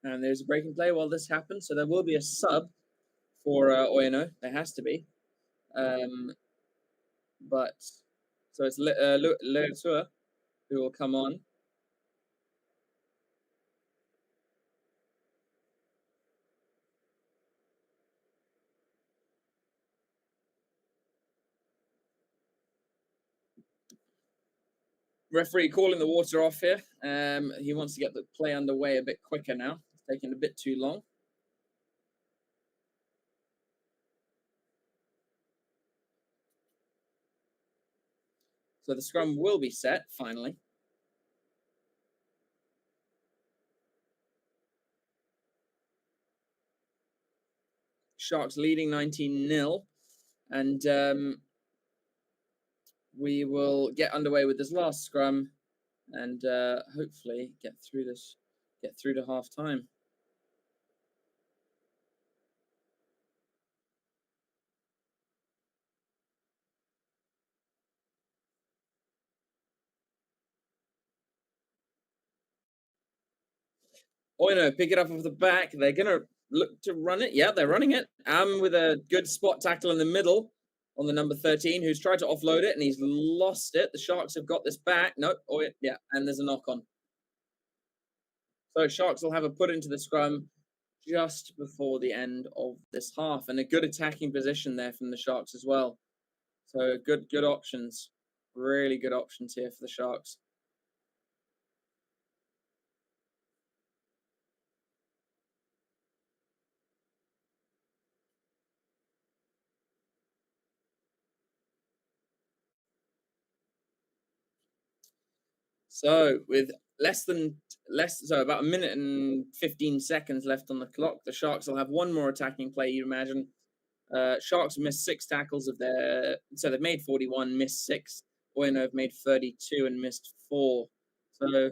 And there's a breaking play while this happens. So there will be a sub for Oyonnax. There has to be. But so it's Le who will come on. Referee calling the water off here. He wants to get the play underway a bit quicker now. It's taking a bit too long. So the scrum will be set finally. Sharks leading 19-0. And we will get underway with this last scrum and hopefully get through to half time. Oyonnax pick it up off the back. They're going to look to run it. Yeah, they're running it. With a good spot tackle in the middle on the number 13, who's tried to offload it and he's lost it. The Sharks have got this back. Nope. Oh, yeah. And there's a knock on. So Sharks will have a put into the scrum just before the end of this half, and a good attacking position there from the Sharks as well. So good options. Really good options here for the Sharks. So with about a minute and 15 seconds left on the clock, the Sharks will have one more attacking play, you imagine. Sharks missed 6 tackles of their, so they've made 41, missed 6. Oyonnax have made 32 and missed 4. So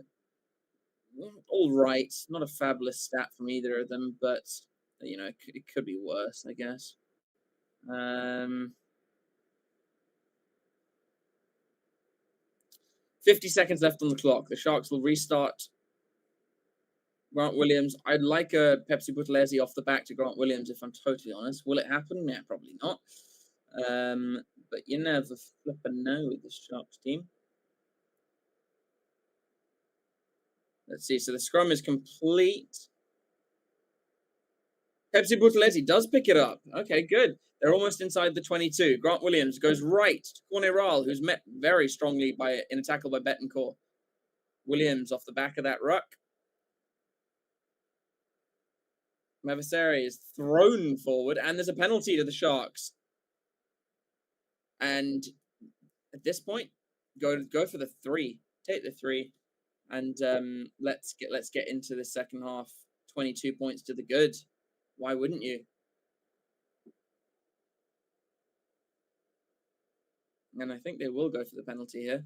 all right, not a fabulous stat from either of them, but it could be worse, I guess. 50 seconds left on the clock. The Sharks will restart Grant Williams. I'd like a Pepsi Buthelezi off the back to Grant Williams, if I'm totally honest. Will it happen? Yeah, probably not. But you never flippin' know with this Sharks team. Let's see. So the scrum is complete. Pepsi Buthelezi does pick it up. Okay, good. They're almost inside the 22. Grant Williams goes right to Corneral, who's met very strongly in a tackle by Betancourt. Williams off the back of that ruck. Mavaseri is thrown forward, and there's a penalty to the Sharks. And at this point, go for the 3. Take the 3, and let's get into the second half. 22 points to the good. Why wouldn't you? And I think they will go for the penalty here.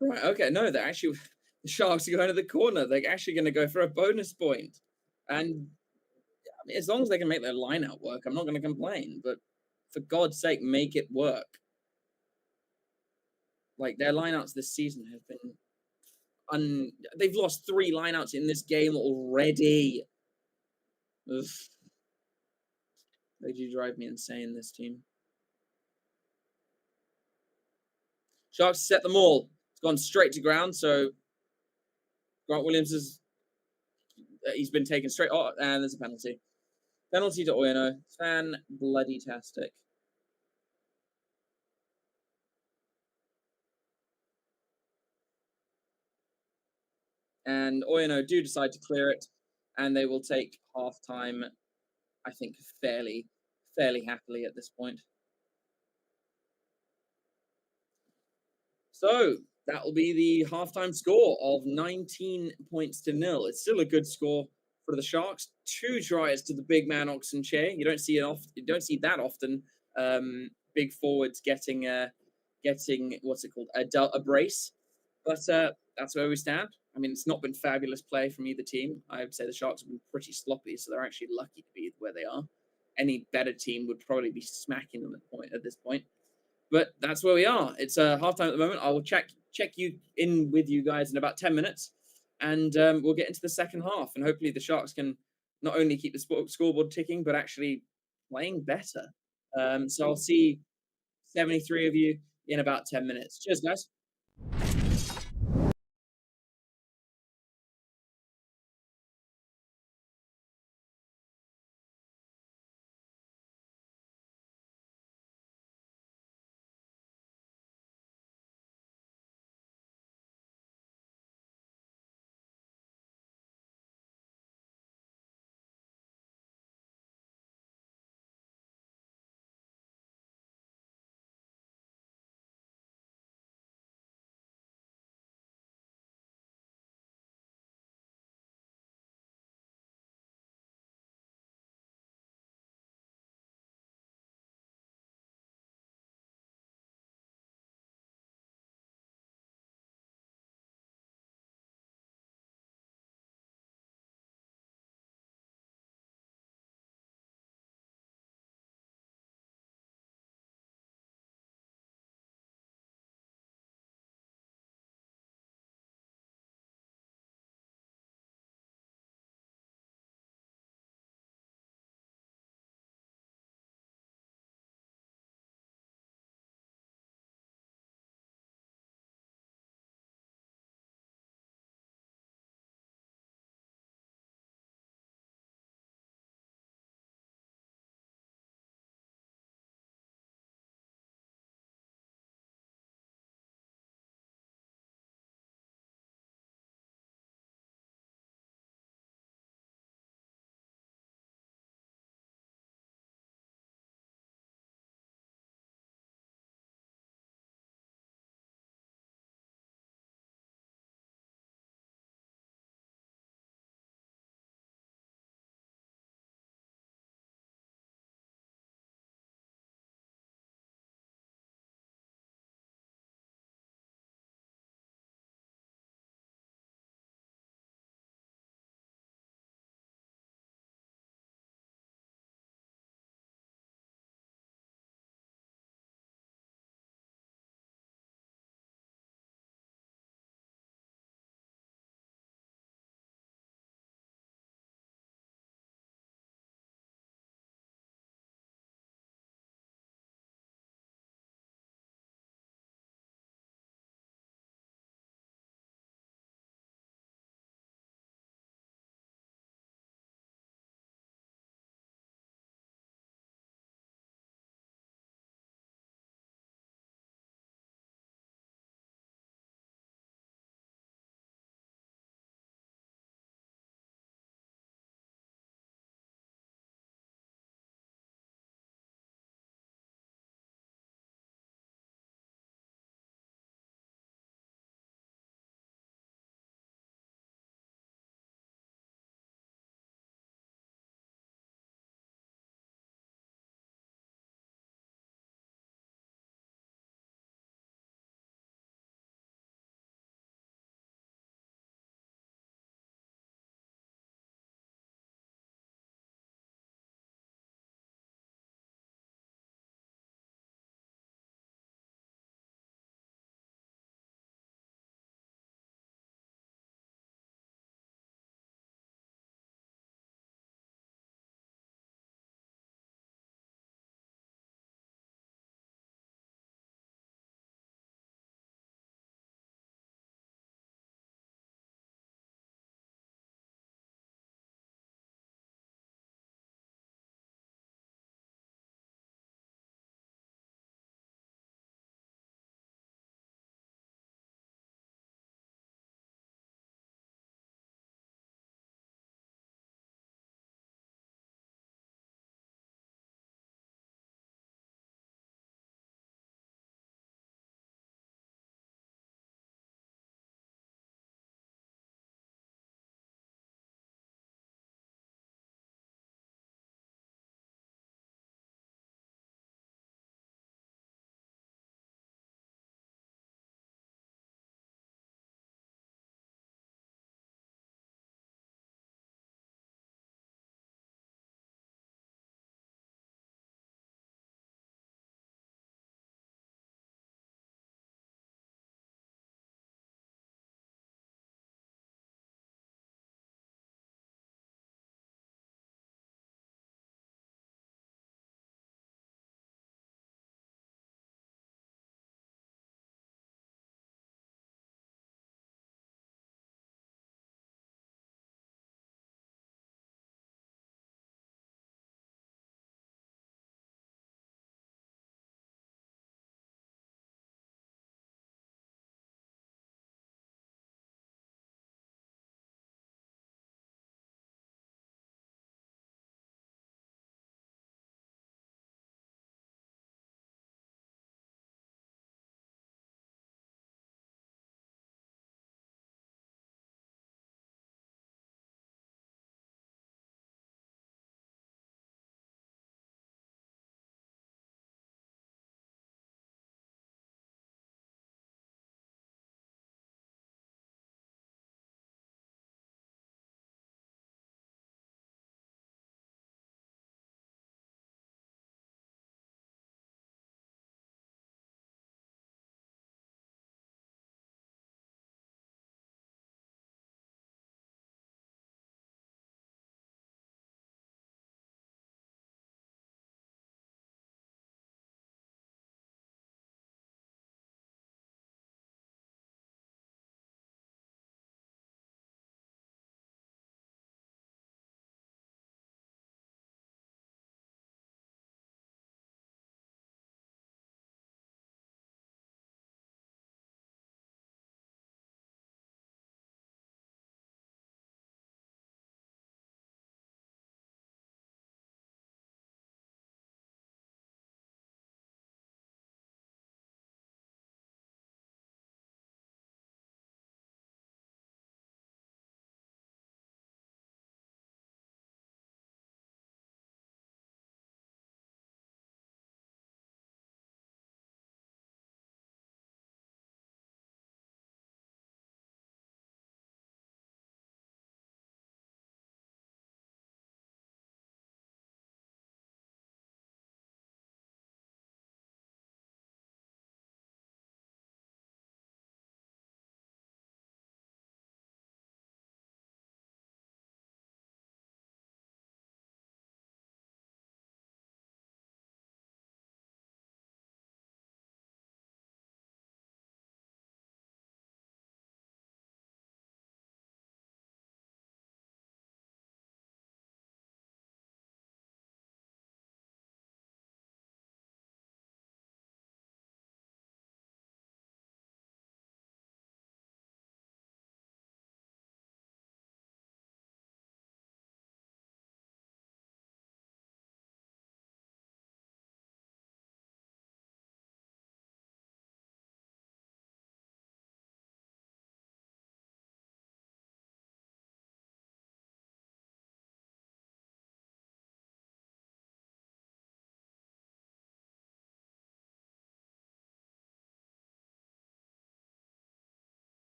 Right, okay, no, they're actually the Sharks are going to the corner. They're actually going to go for a bonus point. And I mean, as long as they can make their line out work, I'm not going to complain. But for God's sake, make it work. Like, their lineouts this season have been they've lost 3 lineouts in this game already. Ugh. They do drive me insane, this team. Sharks set them all. It's gone straight to ground, so Grant Williams he's been taken straight. Oh, and there's a penalty. Penalty to Oyonnax. Fan-bloody-tastic. And Oyonnax do decide to clear it, and they will take half-time, I think, fairly happily at this point. So that will be the halftime score of 19 points to 0. It's still a good score for the Sharks. 2 tries to the big man Oxen Che. You don't see it often. You don't see that often. Big forwards getting what's it called, a brace. But that's where we stand. I mean, it's not been fabulous play from either team. I would say the Sharks have been pretty sloppy, so they're actually lucky to be where they are. Any better team would probably be smacking them at this point. But that's where we are. It's halftime at the moment. I will check you in with you guys in about 10 minutes, and we'll get into the second half. And hopefully the Sharks can not only keep the scoreboard ticking, but actually playing better. So I'll see 73 of you in about 10 minutes. Cheers, guys.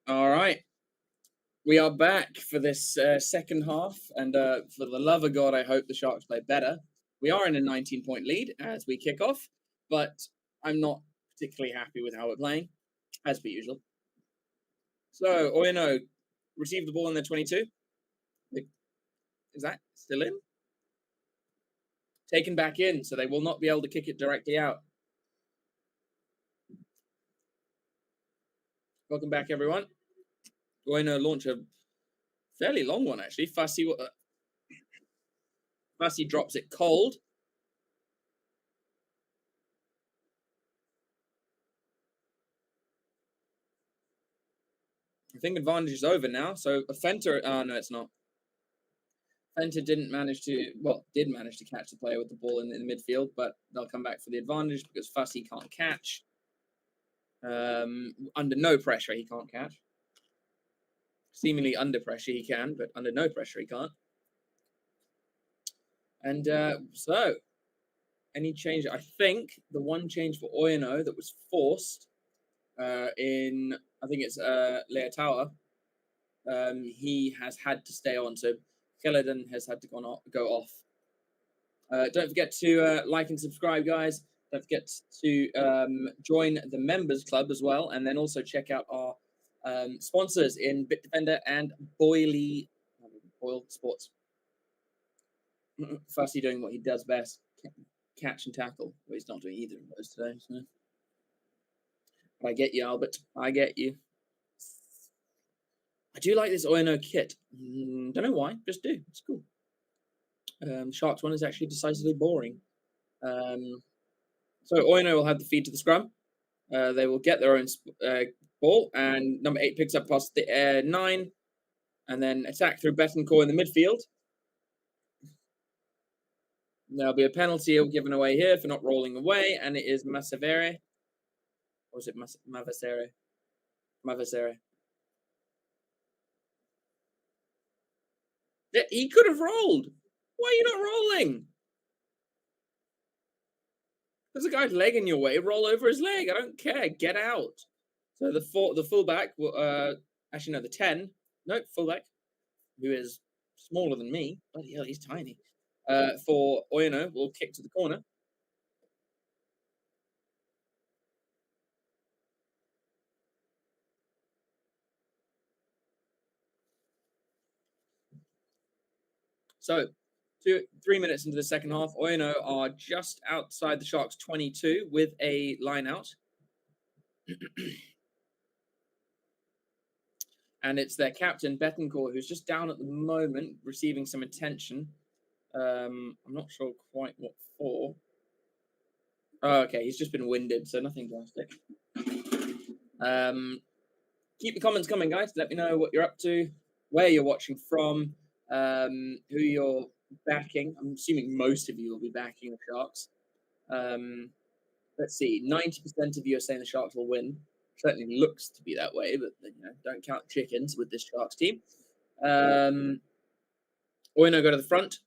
All right. We are back for this second half, and for the love of God, I hope the Sharks play better. We are in a 19-point lead as we kick off, but I'm not particularly happy with how we're playing, as per usual. So, Oyonnax receive the ball in their 22. Is that still in? Taken back in, so they will not be able to kick it directly out. Welcome back, everyone. Oyonnax launch a fairly long one, actually. Fussy drops it cold. I think advantage is over now. So Fenter, no, it's not. Fenter did manage to catch the player with the ball in the midfield, but they'll come back for the advantage because Fussy can't catch. Under no pressure, he can't catch. Seemingly under pressure, he can, but under no pressure, he can't. And so, any change? I think the one change for Oyonnax that was forced I think it's Leotawa, he has had to stay on. So Kelladon has had to go off. Don't forget to like and subscribe, guys. Don't forget to join the members club as well, and then also check out our sponsors in BitDefender and BOYLESPORTS. Fussy doing what he does best, catch and tackle. Well, he's not doing either of those today. So. I get you, Albert. I get you. I do like this Oyonnax kit. Don't know why. Just do. It's cool. Sharks one is actually decisively boring. So Oyonnax will have the feed to the scrum. They will get their own ball, and number 8 picks up past the 9, and then attack through Betancourt in the midfield. There'll be a penalty given away here for not rolling away, and it is Masavere. Or is it Mavasere? Mavasere. He could have rolled. Why are you not rolling? There's a guy's leg in your way. Roll over his leg. I don't care. Get out. So the fullback, actually no, the 10. Nope, fullback, who is smaller than me. Bloody hell, he's tiny. For Oyonnax, will kick to the corner. So, 3 minutes into the second half, Oyonnax are just outside the Sharks' 22 with a line out. And it's their captain, Betancourt, who's just down at the moment, receiving some attention. I'm not sure quite what for. Oh, okay, he's just been winded, so nothing drastic. Keep the comments coming, guys. Let me know what you're up to, where you're watching from, who you're backing. I'm assuming most of you will be backing the Sharks. Let's see, 90% of you are saying the Sharks will win. Certainly looks to be that way, but don't count chickens with this Sharks team. Oyonnax go to the front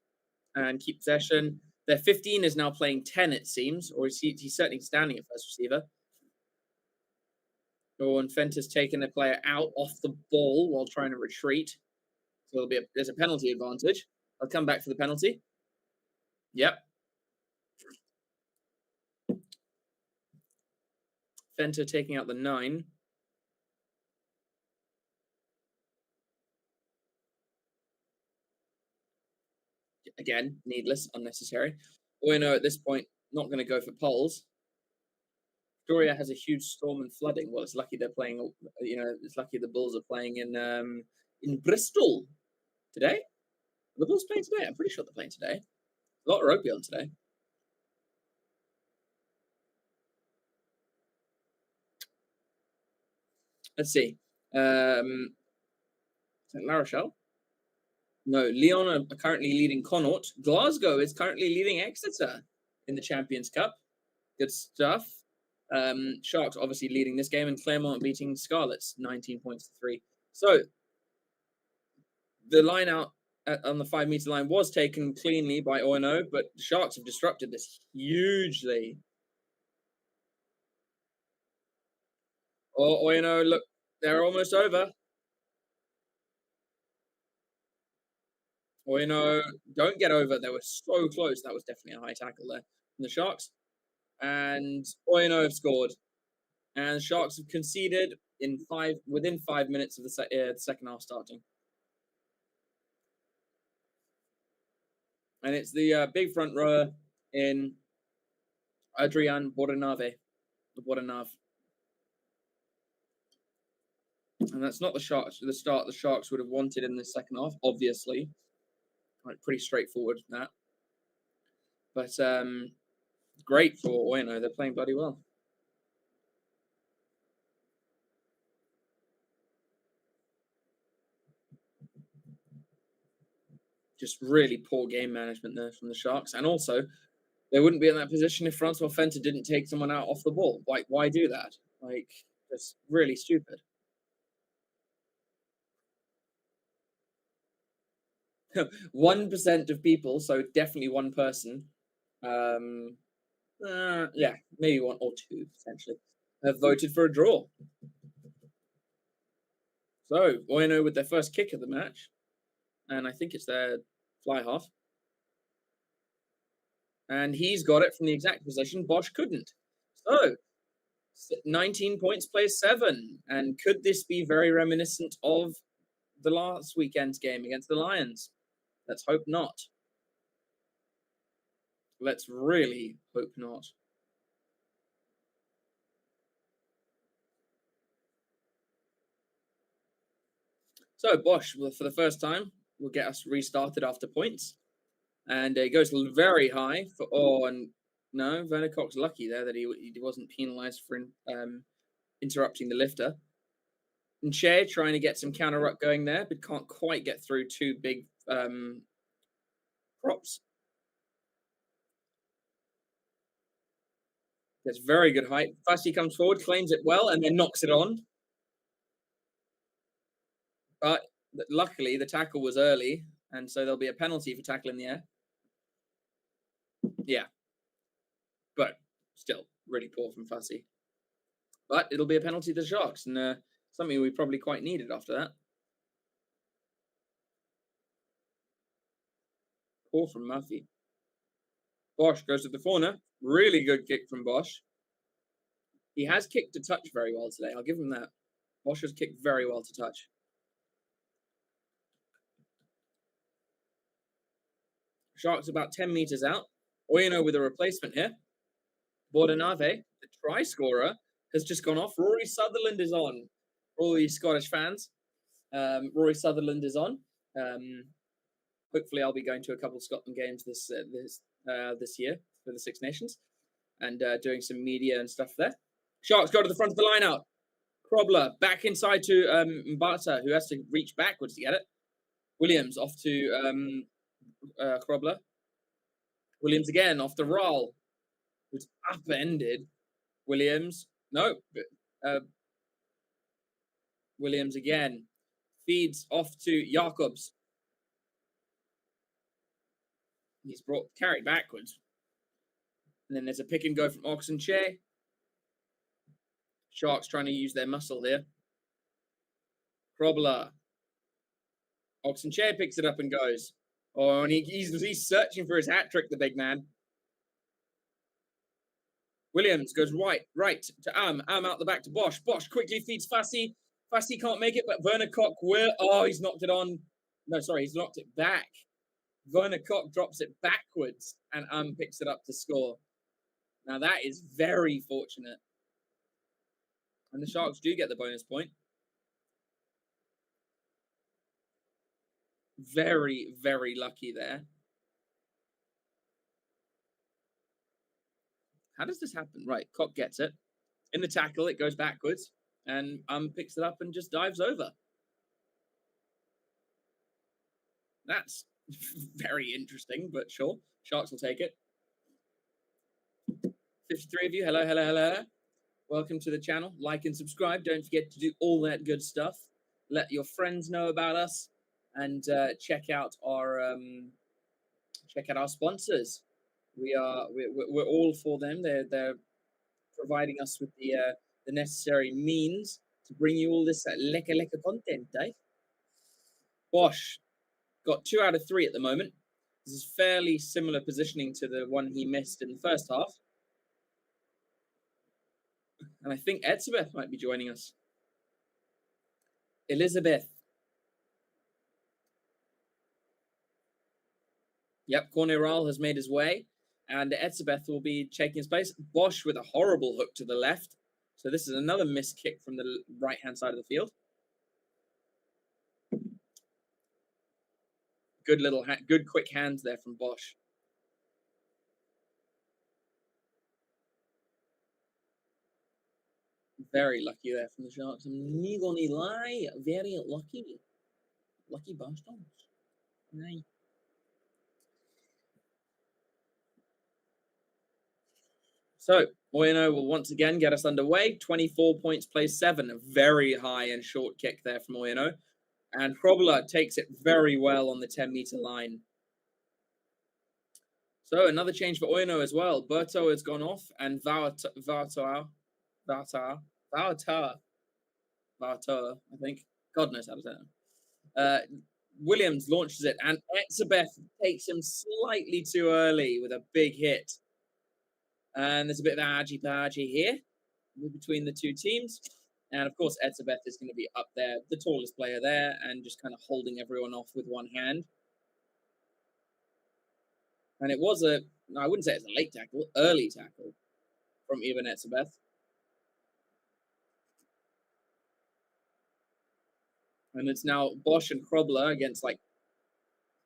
and keep possession. Their 15 is now playing 10, it seems, or he's certainly standing at first receiver. Oh, and Fenter's taken a player out off the ball while trying to retreat. So there's a penalty advantage. I'll come back for the penalty. Yep. Fenter taking out the 9. Again, needless, unnecessary. Oyonnax at this point not going to go for poles. Victoria has a huge storm and flooding. Well, it's lucky they're playing. It's lucky the Bulls are playing in Bristol today. Are the Bulls playing today? I'm pretty sure they're playing today. A lot of rugby on today. Let's see. La Rochelle? No, Lyon are currently leading Connaught. Glasgow is currently leading Exeter in the Champions Cup. Good stuff. Sharks obviously leading this game, and Claremont beating Scarlets 19 points to 3. So the line out on the 5-meter line was taken cleanly by Oyonnax, but the Sharks have disrupted this hugely. Oh, Oyonnax, look, they're almost over. Oyonnax, don't get over. They were so close. That was definitely a high tackle there from the Sharks. And Oyonnax have scored. And the Sharks have conceded within 5 minutes of the second half starting. And it's the big front rower in Adrian Bordenave. And that's not the start the Sharks would have wanted in the second half, obviously. Like, pretty straightforward, that. But great for Oyonnax. They're playing bloody well. Just really poor game management there from the Sharks. And also, they wouldn't be in that position if Francois Fenter didn't take someone out off the ball. Like, why do that? Like, it's really stupid. 1% of people, so definitely one person, yeah, maybe one or two potentially, have voted for a draw. So Oyonnax with their first kick of the match, and I think it's their fly half, and he's got it from the exact position Bosch couldn't. So 19 points plays 7, and could this be very reminiscent of the last weekend's game against the Lions? Let's hope not. Let's really hope not. So Bosch, for the first time, will get us restarted after points. And it goes very high for, and no, Werner Cock's lucky there that he wasn't penalised for interrupting the lifter. And Che trying to get some counter ruck going there, but can't quite get through two big props. Gets very good height. Varsity comes forward, claims it well, and then knocks it on. But luckily, the tackle was early, and so there'll be a penalty for tackle in the air. Yeah. But still, really poor from Fussy. But it'll be a penalty to the Sharks, and something we probably quite needed after that. Poor from Murphy. Bosch goes to the corner. Really good kick from Bosch. He has kicked to touch very well today. I'll give him that. Bosch has kicked very well to touch. Sharks about 10 meters out. Oyonnax with a replacement here. Bordenave, the try scorer, has just gone off. Rory Sutherland is on. For all these Scottish fans, Rory Sutherland is on. Hopefully, I'll be going to a couple of Scotland games this year for the Six Nations, and doing some media and stuff there. Sharks go to the front of the line out. Krobler back inside to Mbata, who has to reach backwards to get it. Williams off to Krobler. Williams again off the roll, who's upended. Williams, no. Williams again feeds off to Jacobs. He's carried backwards. And then there's a pick and go from Oxenchair. Sharks trying to use their muscle here. Krobler. Oxenchair picks it up and goes. Oh, and he's searching for his hat trick, the big man. Williams goes right to Am out the back to Bosch. Bosch quickly feeds Fussy. Fussy can't make it, but Werner Cock will. Oh, he's knocked it on. No, sorry, he's knocked it back. Werner Cock drops it backwards, and picks it up to score. Now that is very fortunate. And the Sharks do get the bonus point. Very, very lucky there. How does this happen? Right, Cock gets it. In the tackle, it goes backwards, and picks it up and just dives over. That's very interesting, but sure. Sharks will take it. 53 of you. Hello, hello, hello. Welcome to the channel. Like and subscribe. Don't forget to do all that good stuff. Let your friends know about us. and check out our sponsors. We're all for them. They're providing us with the necessary means to bring you all this lekker content, eh? Bosch got 2 out of 3 at the moment. This is fairly similar positioning to the one he missed in the first half. And I think Etzebeth might be joining us. Elizabeth. Yep, Corneral has made his way, and Etzebeth will be taking his place. Bosch with a horrible hook to the left. So this is another missed kick from the right-hand side of the field. Good little, good quick hands there from Bosch. Very lucky there from the Sharks. I'm not gonna lie, very lucky. Lucky bastards. Right. So, Oyonnax will once again get us underway. 24 points, plays 7. A very high and short kick there from Oyonnax. And Probler takes it very well on the 10-meter line. So, another change for Oyonnax as well. Berto has gone off, and Vartar, I think. God knows how to say that. Williams launches it, and Etzebeth takes him slightly too early with a big hit. And there's a bit of argy-bargy here between the two teams. And of course, Etzebeth is going to be up there, the tallest player there, and just kind of holding everyone off with one hand. And it was I wouldn't say it's a late tackle, early tackle from Even Etzebeth. And it's now Bosch and Krobler against like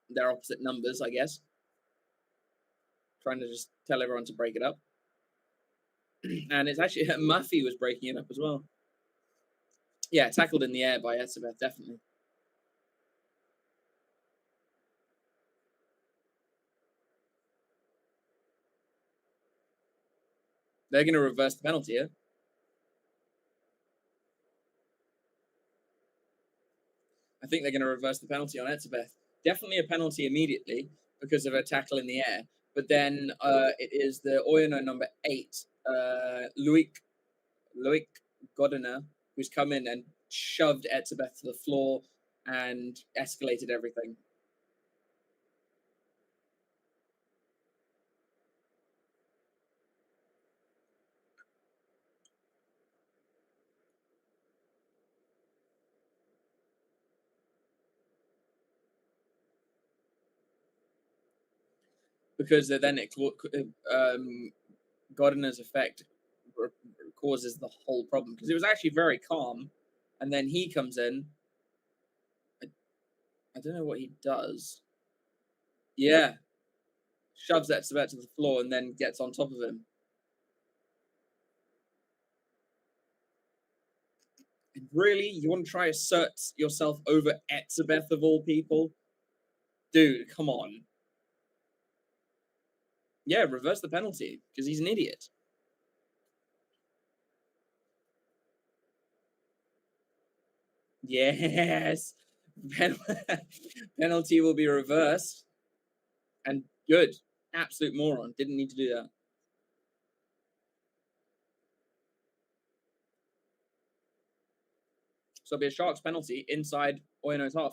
their opposite numbers, I guess. Trying to just tell everyone to break it up. And it's actually Muffy was breaking it up as well. Yeah, tackled in the air by Etzebeth, definitely. They're going to reverse the penalty here. I think they're going to reverse the penalty on Etzebeth. Definitely a penalty immediately because of a tackle in the air. But then it is the Oyonnax number 8, Loic Godiner, who's come in and shoved Etzebeth to the floor and escalated everything. Because then it Godiner's effect causes the whole problem. Because it was actually very calm, and then he comes in. I don't know what he does. Yeah. Shoves Etzebeth to the floor and then gets on top of him. And really? You want to try to assert yourself over Etzebeth of all people? Dude, come on. Yeah, reverse the penalty, because he's an idiot. Yes. Penalty will be reversed. And good. Absolute moron. Didn't need to do that. So it'll be a Sharks penalty inside Oyonnax's half.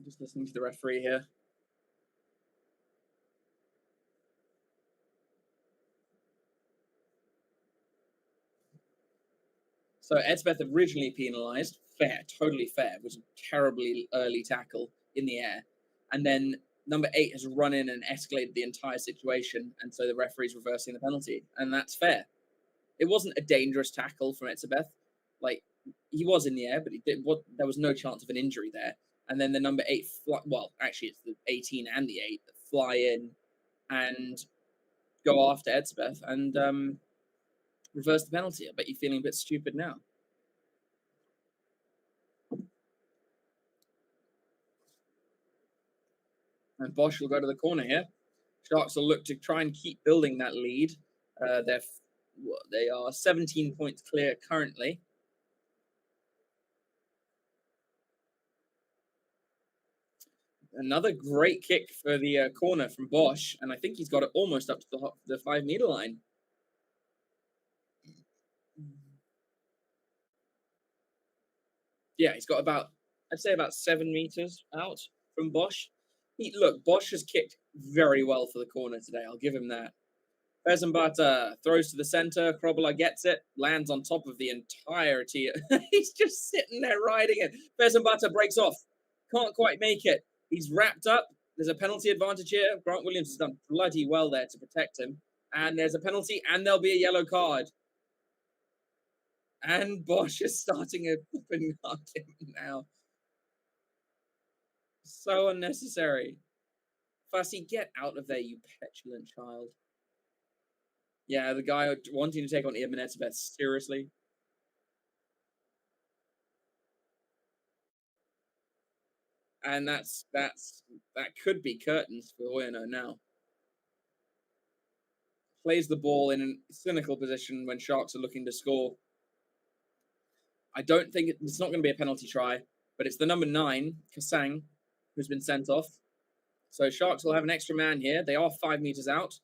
Just listening to the referee here. So Etzebeth originally penalised, fair, totally fair. It was a terribly early tackle in the air. And then number 8 has run in and escalated the entire situation. And so the referee's reversing the penalty. And that's fair. It wasn't a dangerous tackle from Etzebeth. Like, he was in the air, but there was no chance of an injury there. And then the number 8, well, actually, it's the 18 and the 8 that fly in and go after Etzebeth and reverse the penalty. I bet you're feeling a bit stupid now. And Bosch will go to the corner here. Sharks will look to try and keep building that lead. They are 17 points clear currently. Another great kick for the corner from Bosch, and I think he's got it almost up to the 5 meter line. Yeah, he's got I'd say about 7 meters out from Bosch. Look, Bosch has kicked very well for the corner today. I'll give him that. Bezenbata throws to the center. Krobler gets it, lands on top of the entirety. He's just sitting there riding it. Bezenbata breaks off. Can't quite make it. He's wrapped up. There's a penalty advantage here. Grant Williams has done bloody well there to protect him. And there's a penalty, and there'll be a yellow card. And Bosch is starting a flipping him now. So unnecessary. Fussy, get out of there, you petulant child. Yeah, the guy wanting to take on Ian Minetsabeth, seriously. And that could be curtains for Oyonnax now. Plays the ball in a cynical position when Sharks are looking to score. I don't think it's not going to be a penalty try, but it's the number 9, Kasang, who's been sent off. So Sharks will have an extra man here. They are 5 meters out.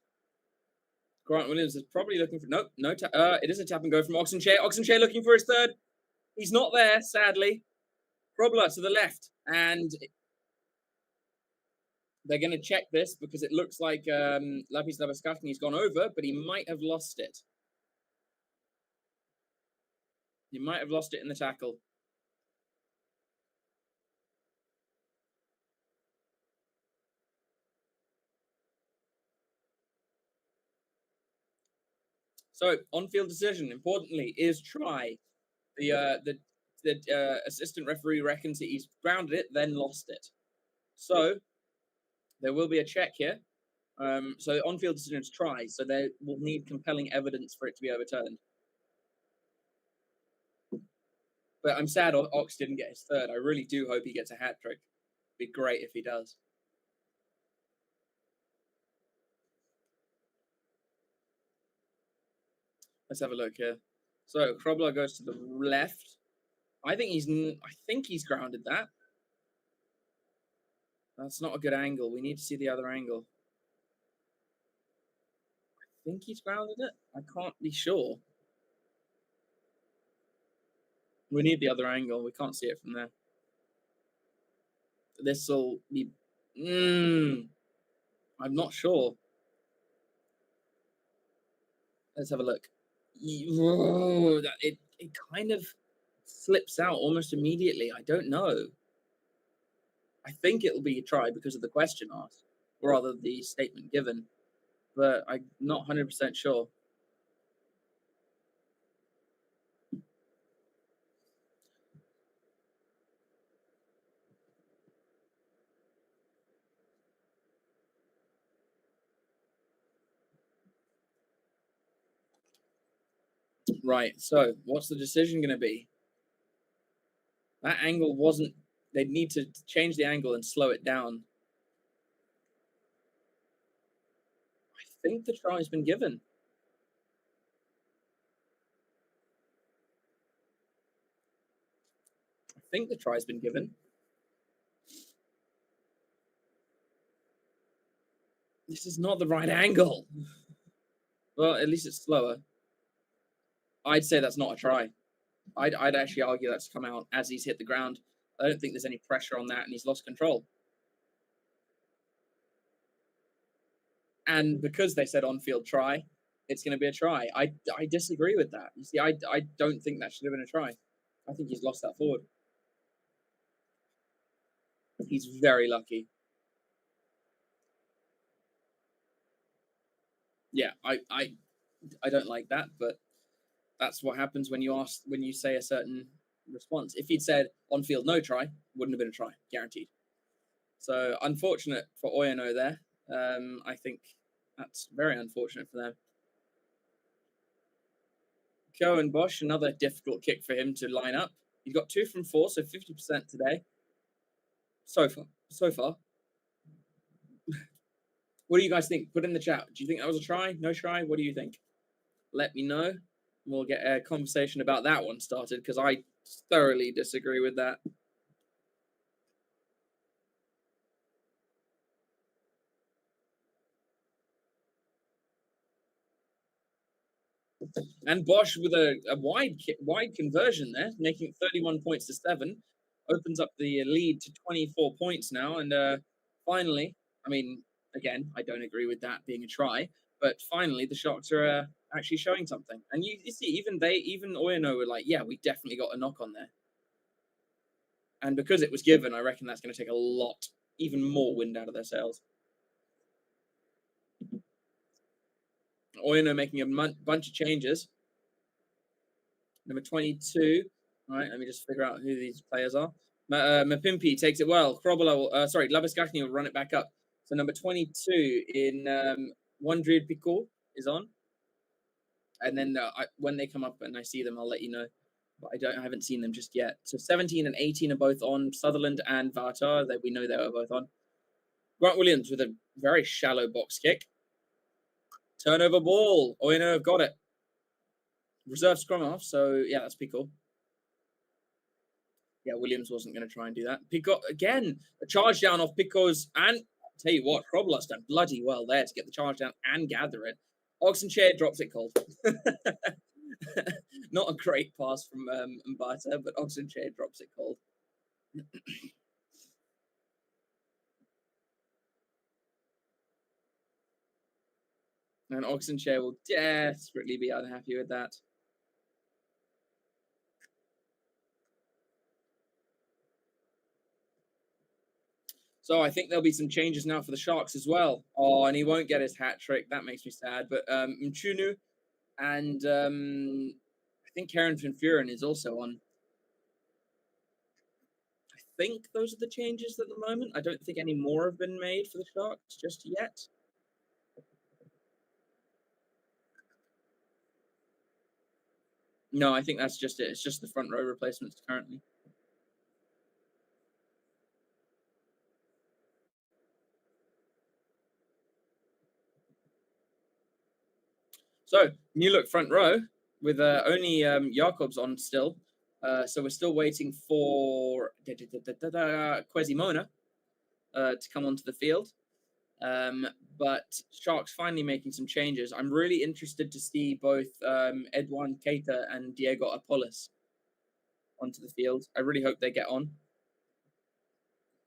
Grant Williams is probably looking for it is a tap and go from Oxenshire. Oxenshire looking for his third. He's not there, sadly. Krobler to the left, and they're going to check this because it looks like Lapis Labaskafni's gone over, but he might have lost it. He might have lost it in the tackle. So on-field decision, importantly, is try. The assistant referee reckons that he's grounded it, then lost it. So there will be a check here. So on-field decision is try. So they will need compelling evidence for it to be overturned. But I'm sad Ox didn't get his third. I really do hope he gets a hat trick. It'd be great if he does. Let's have a look here. So Krobler goes to the left. I think he's grounded that. That's not a good angle. We need to see the other angle. I think he's grounded it. I can't be sure. We need the other angle. We can't see it from there. This will be... I'm not sure. Let's have a look. It kind of slips out almost immediately. I don't know. I think it'll be a try because of the question asked, or rather the statement given, but I'm not 100% sure. Right, so what's the decision going to be? That angle wasn't... They'd need to change the angle and slow it down. I think the try has been given. I think the try has been given. This is not the right angle. Well, at least it's slower. I'd say that's not a try. I'd actually argue that's come out as he's hit the ground. I don't think there's any pressure on that, and he's lost control. And because they said on-field try, it's going to be a try. I disagree with that. You see, I don't think that should have been a try. I think he's lost that forward. He's very lucky. Yeah, I don't like that, but that's what happens when you say a certain response. If he'd said on-field no try, wouldn't have been a try, guaranteed. So unfortunate for Oyonnax there. I think that's very unfortunate for them. Cohen Bosch, another difficult kick for him to line up. He's got 2 from 4, so 50% today. So far. What do you guys think? Put in the chat. Do you think that was a try? No try? What do you think? Let me know. We'll get a conversation about that one started because I thoroughly disagree with that. And Bosch with a wide conversion there, making it 31 points to 7, opens up the lead to 24 points now. And finally, I mean, again, I don't agree with that being a try, but finally the Sharks are actually showing something. And you see, even Oyonnax were like, yeah, we definitely got a knock on there. And because it was given, I reckon that's going to take a lot, even more wind out of their sails. Oyonnax making a bunch of changes. Number 22. All right, let me just figure out who these players are. Mapimpi takes it well. Labiskashny will run it back up. So number 22 in Wandrid Picot is on. And then when they come up and I see them, I'll let you know. But I haven't seen them just yet. So 17 and 18 are both on. Sutherland and Vartar, that we know they were both on. Grant Williams with a very shallow box kick. Turnover ball. Oyonnax have got it. Reserve scrum off. So yeah, that's Picot. Yeah, Williams wasn't going to try and do that. Picot, again, a charge down off Picot's, and I'll tell you what, Krobler's done bloody well there to get the charge down and gather it. Oxenchair drops it cold. Not a great pass from Mbata, but Oxenchair drops it cold. And Oxenchair will desperately be unhappy with that. So I think there'll be some changes now for the Sharks as well. Oh, and he won't get his hat trick. That makes me sad. But Mchunu and I think Karen Van Vuren is also on. I think those are the changes at the moment. I don't think any more have been made for the Sharks just yet. No, I think that's just it. It's just the front row replacements currently. So, new look front row with only Jakobs on still. So we're still waiting for Quesimona to come onto the field. But Sharks finally making some changes. I'm really interested to see both Edouard Keita and Diego Apolis onto the field. I really hope they get on.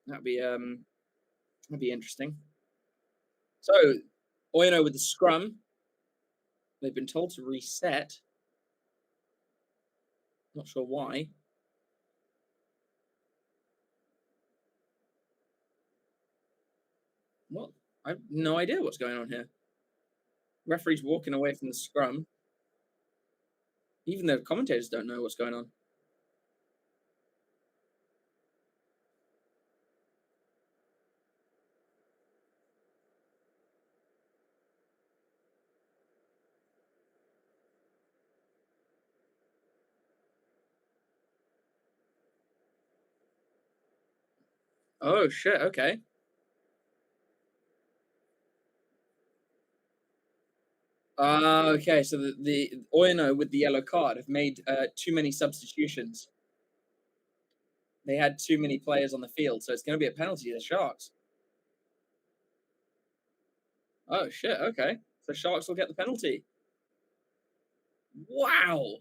That'd be interesting. So Oyonnax with the scrum. They've been told to reset. Not sure why. What? I have no idea what's going on here. Referee's walking away from the scrum. Even the commentators don't know what's going on. Oh shit! Okay. Okay. So the Oyonnax with the yellow card have made too many substitutions. They had too many players on the field, so it's going to be a penalty to the Sharks. Oh shit! Okay. So Sharks will get the penalty. Wow.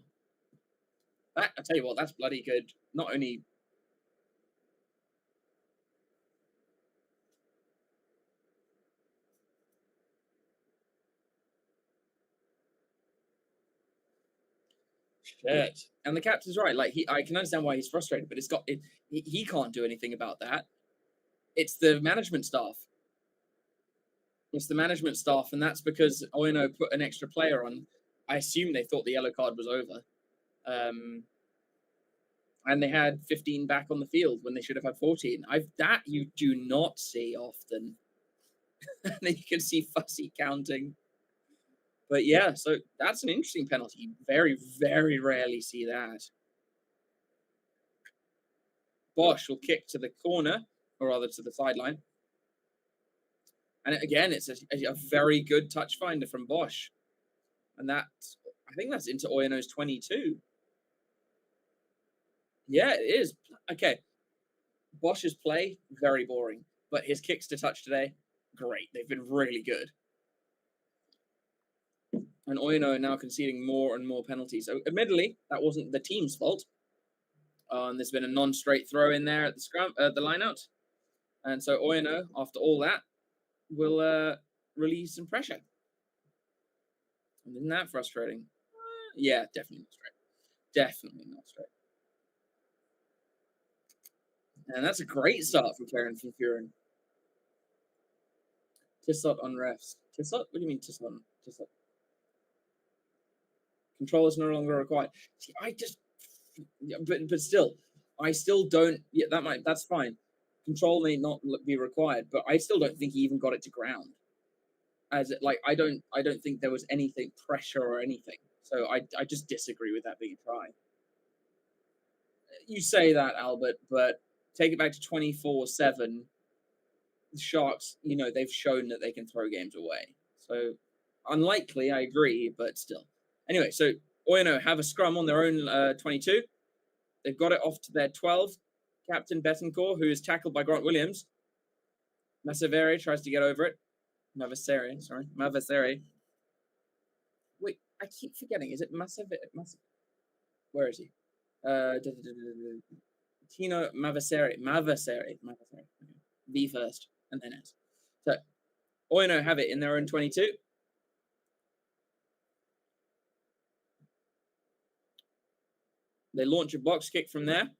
That, I tell you what, that's bloody good. Not only shit. And the captain's right. Like I can understand why he's frustrated, but he can't do anything about that. It's the management staff. It's the management staff, and that's because Oyonnax put an extra player on. I assume they thought the yellow card was over. And they had 15 back on the field when they should have had 14. That you do not see often. And then you can see fussy counting. But yeah, so that's an interesting penalty. You very, very rarely see that. Bosch will kick to the corner, or rather to the sideline. And again, it's a very good touch finder from Bosch. And I think that's into Oyonnax 22. Yeah, it is. Okay. Bosch's play, very boring. But his kicks to touch today, great. They've been really good. And Oyonnax now conceding more and more penalties. So admittedly, that wasn't the team's fault. There's been a non-straight throw in there at the lineout. And so Oyonnax, after all that, will release some pressure. And isn't that frustrating? Yeah, definitely not straight. Definitely not straight. And that's a great start from Karen from Furin. Tissot on refs. Tissot? What do you mean Tissot? Tissot. Control is no longer required. See, but still, I still don't. Yeah, that's fine. Control may not be required, but I still don't think he even got it to ground. I don't think there was anything pressure or anything. So I just disagree with that being a try. You say that, Albert, but take it back to 24/7. The Sharks, they've shown that they can throw games away. So unlikely, I agree, but still. Anyway, so Oyonnax have a scrum on their own 22. They've got it off to their 12. Captain Betancourt, who is tackled by Grant Williams. Mavasere tries to get over it. Mavasere. Wait, I keep forgetting. Is it Mavasere? Where is he? Tino Mavasere. Okay. V first, and then S. So, Oyonnax have it in their own 22. They launch a box kick from there.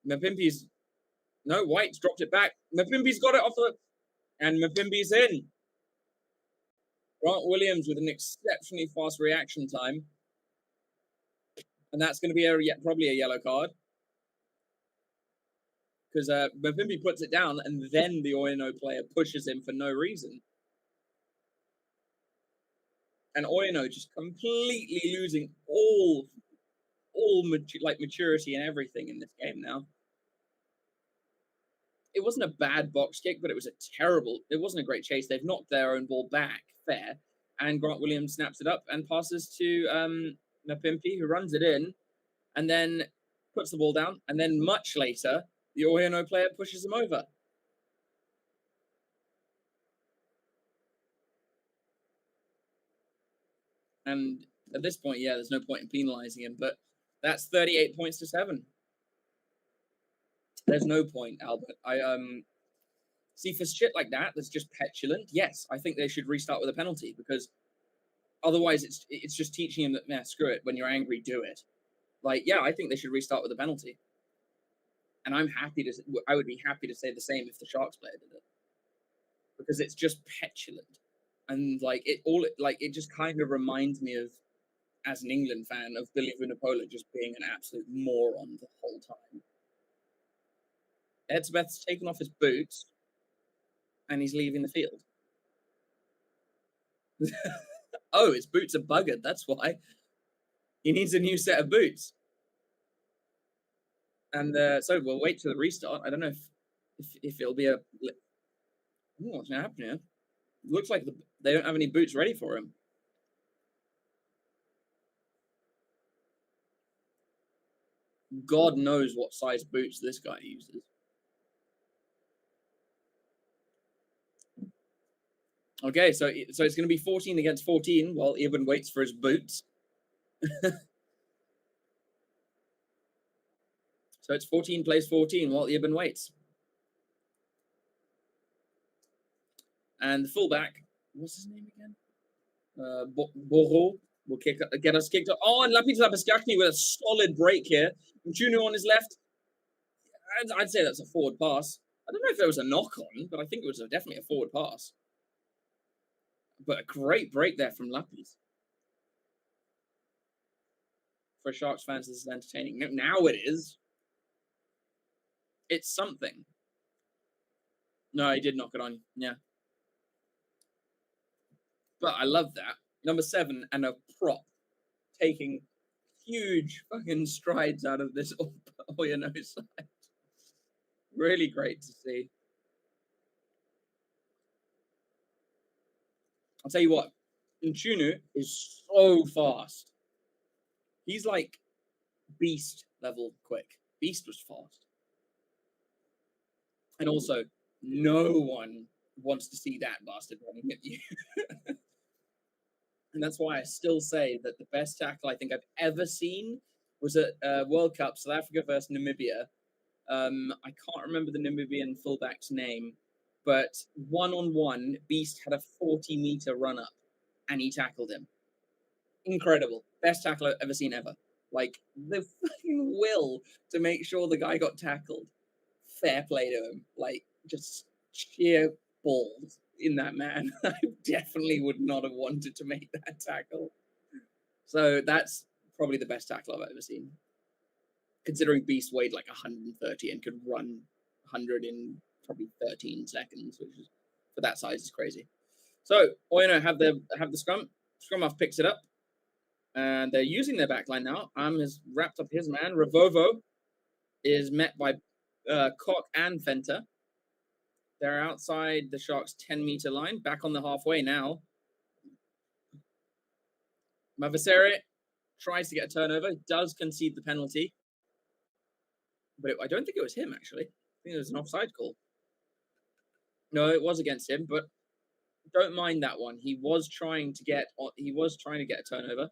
White's dropped it back. Mapimpi's got it off and Mapimpi's in. Grant Williams with an exceptionally fast reaction time. And that's going to be probably a yellow card. Because Mapimpi puts it down, and then the Oyonnax player pushes him for no reason. And Oyonnax just completely losing all maturity and everything in this game now. It wasn't a bad box kick, but it wasn't a great chase. They've knocked their own ball back, fair. And Grant Williams snaps it up and passes to Mapimpi, who runs it in, and then puts the ball down. And then much later, the Oyonnax player pushes him over. And at this point, yeah, there's no point in penalizing him, but that's 38 points to 7. There's no point, Albert. See, for shit like that, that's just petulant. Yes, I think they should restart with a penalty, because otherwise it's just teaching him that, screw it. When you're angry, do it. I think they should restart with a penalty. And I would be happy to say the same if the Sharks player did it, because it's just petulant, and it just kind of reminds me of, as an England fan, of Billy Vunipola just being an absolute moron the whole time. Edsbeth's taken off his boots, and he's leaving the field. Oh, his boots are buggered. That's why. He needs a new set of boots. And so we'll wait till the restart. I don't know if it'll be a... what's going to happen here? It looks like they don't have any boots ready for him. God knows what size boots this guy uses. Okay, so it's going to be 14 against 14 while Eben waits for his boots. So it's 14 plays 14 while Eben waits. And the fullback, what's his name again? Boro will get us kicked off. Oh, and Lapid Lapaskakni with a solid break here. Junior on his left. I'd say that's a forward pass. I don't know if there was a knock on, but I think it was definitely a forward pass. But a great break there from Lapis. For Sharks fans, this is entertaining. Now it is. It's something. No, he did knock it on. Yeah. But I love that. Number 7 and a prop taking huge fucking strides out of this Oyonnax side. Really great to see. I'll tell you what, Nchunu is so fast. He's like beast level quick. Beast was fast. And also, no one wants to see that bastard running at you. And that's why I still say that the best tackle I think I've ever seen was at World Cup, South Africa versus Namibia. I can't remember the Namibian fullback's name, but one-on-one, Beast had a 40-meter run-up, and he tackled him. Incredible. Best tackle I've ever seen ever. Like, the fucking will to make sure the guy got tackled. Fair play to him. Like, just sheer balls in that man. I definitely would not have wanted to make that tackle. So that's probably the best tackle I've ever seen. Considering Beast weighed like 130 and could run 100 in probably 13 seconds, which is, for that size, is crazy. So Oyonnax have the scrum. Scrum half picks it up, and they're using their backline now. Has wrapped up his man. Revovo is met by Koch and Fenter. They're outside the Sharks' 10-meter line, back on the halfway now. Mavasere tries to get a turnover, does concede the penalty. But I don't think it was him, actually. I think it was an offside call. No, it was against him, but don't mind that one. He was trying to get a turnover.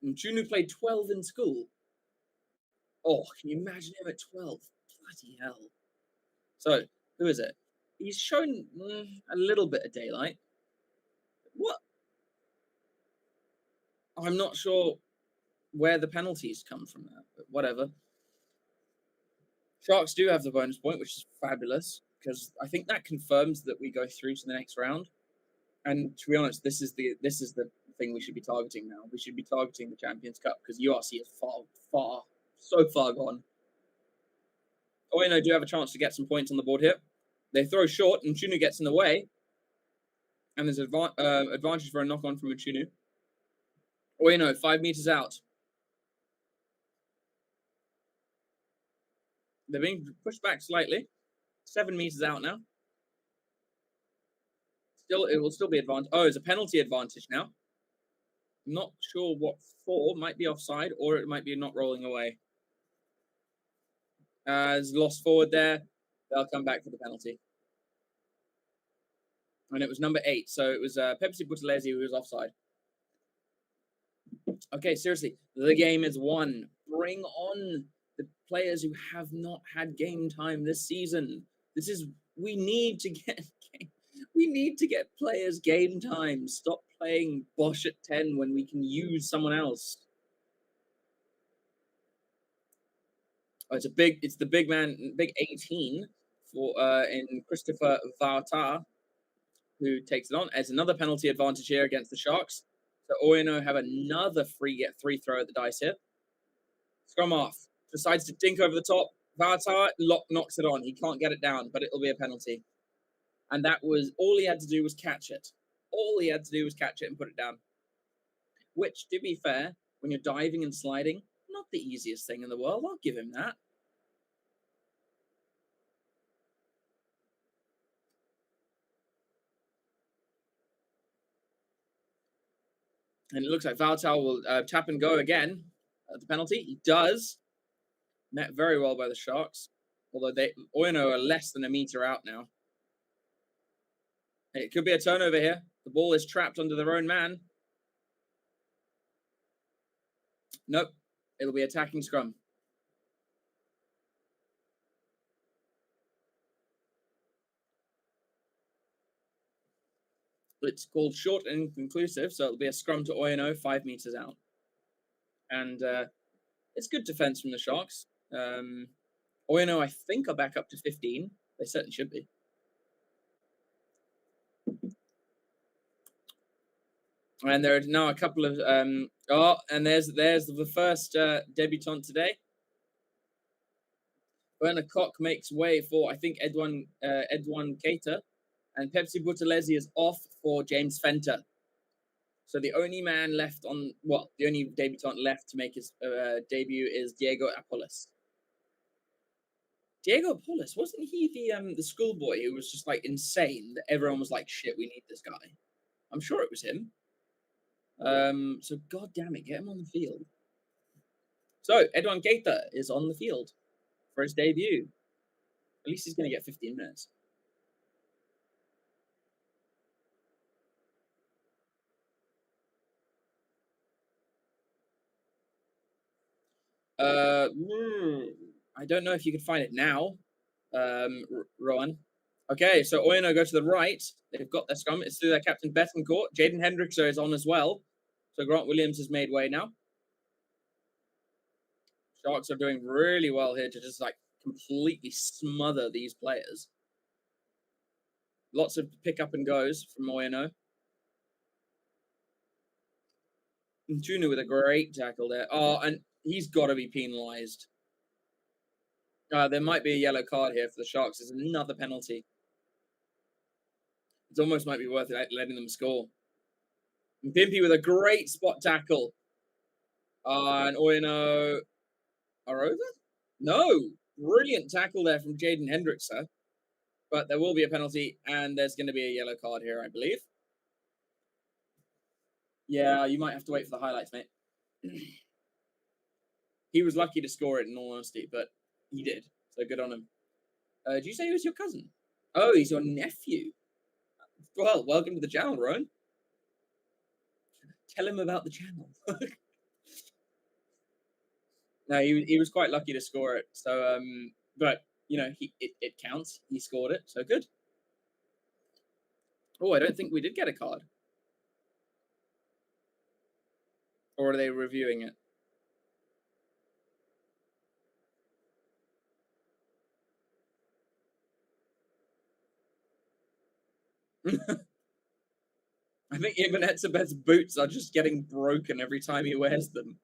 Nchunu played 12 in school. Oh, can you imagine him at 12? Bloody hell. So, who is it? He's shown a little bit of daylight. What? I'm not sure where the penalties come from there, but whatever. Sharks do have the bonus point, which is fabulous, because I think that confirms that we go through to the next round. And to be honest, this is the thing we should be targeting now. We should be targeting the Champions Cup, because URC is so far gone. Oyonnax do have a chance to get some points on the board here. They throw short, and Nchunu gets in the way. And there's advantage for a knock-on from Nchunu. Oyonnax, 5 meters out. They're being pushed back slightly. 7 meters out now. It will still be advantage. Oh, it's a penalty advantage now. Not sure what for. Might be offside, or it might be not rolling away. As lost forward there, they'll come back for the penalty. And it was number 8, so it was Pepsi Buthelezi who was offside. Okay, seriously, the game is won. Bring on the players who have not had game time this season. We need to get players game time. Stop playing Bosch at 10 when we can use someone else. Oh, it's the big man, big 18 for in Christopher Vartar, who takes it on. As another penalty advantage here against the Sharks. So Oyonnax have another free throw at the dice here. Scrum off. Decides to dink over the top. Vartar knocks it on. He can't get it down, but it'll be a penalty. And that was all he had to do was catch it. All he had to do was catch it and put it down. Which, to be fair, when you're diving and sliding, not the easiest thing in the world. I'll give him that. And it looks like Valtal will tap and go again at the penalty. He does. Met very well by the Sharks. Although Oyonnax are less than a meter out now. It could be a turnover here. The ball is trapped under their own man. Nope. It'll be attacking scrum. It's called short and inconclusive, so it'll be a scrum to Oyonnax 5 meters out. And it's good defense from the Sharks. Oyonnax, I think, are back up to 15. They certainly should be. And there are now a couple of and there's the first debutant today. Bernard Koch makes way for, I think, Edwin Keita, and Pepsi Buthelezi is off for James Fenter. So the only man left the only debutant left to make his debut is Diego Apolis. Diego Paulus, wasn't he the schoolboy who was just like insane that everyone was like, shit, we need this guy? I'm sure it was him. So god damn it, get him on the field. So Edouard Keita is on the field for his debut. At least he's going to get 15 minutes. I don't know if you can find it now, Rowan. Okay, so Oyonnax go to the right. They've got their scrum. It's through their captain Bettencourt. Jaden Hendrickson is on as well. So Grant Williams has made way now. Sharks are doing really well here to just like completely smother these players. Lots of pick up and goes from Oyonnax. Tunu with a great tackle there. Oh, and he's got to be penalised. There might be a yellow card here for the Sharks. There's another penalty. It almost might be worth it letting them score. And Pimpy with a great spot tackle. And Oyonnax are over? No. Brilliant tackle there from Jaden Hendrickson. But there will be a penalty, and there's going to be a yellow card here, I believe. Yeah, you might have to wait for the highlights, mate. He was lucky to score it, in all honesty, but he did. So good on him. Did you say he was your cousin? Oh, he's your nephew. Well, welcome to the channel, Rowan. Tell him about the channel. No, he was quite lucky to score it. So, but you know, it counts. He scored it, so good. Oh, I don't think we did get a card. Or are they reviewing it? I think Ibn Etzebeth's boots are just getting broken every time he wears them.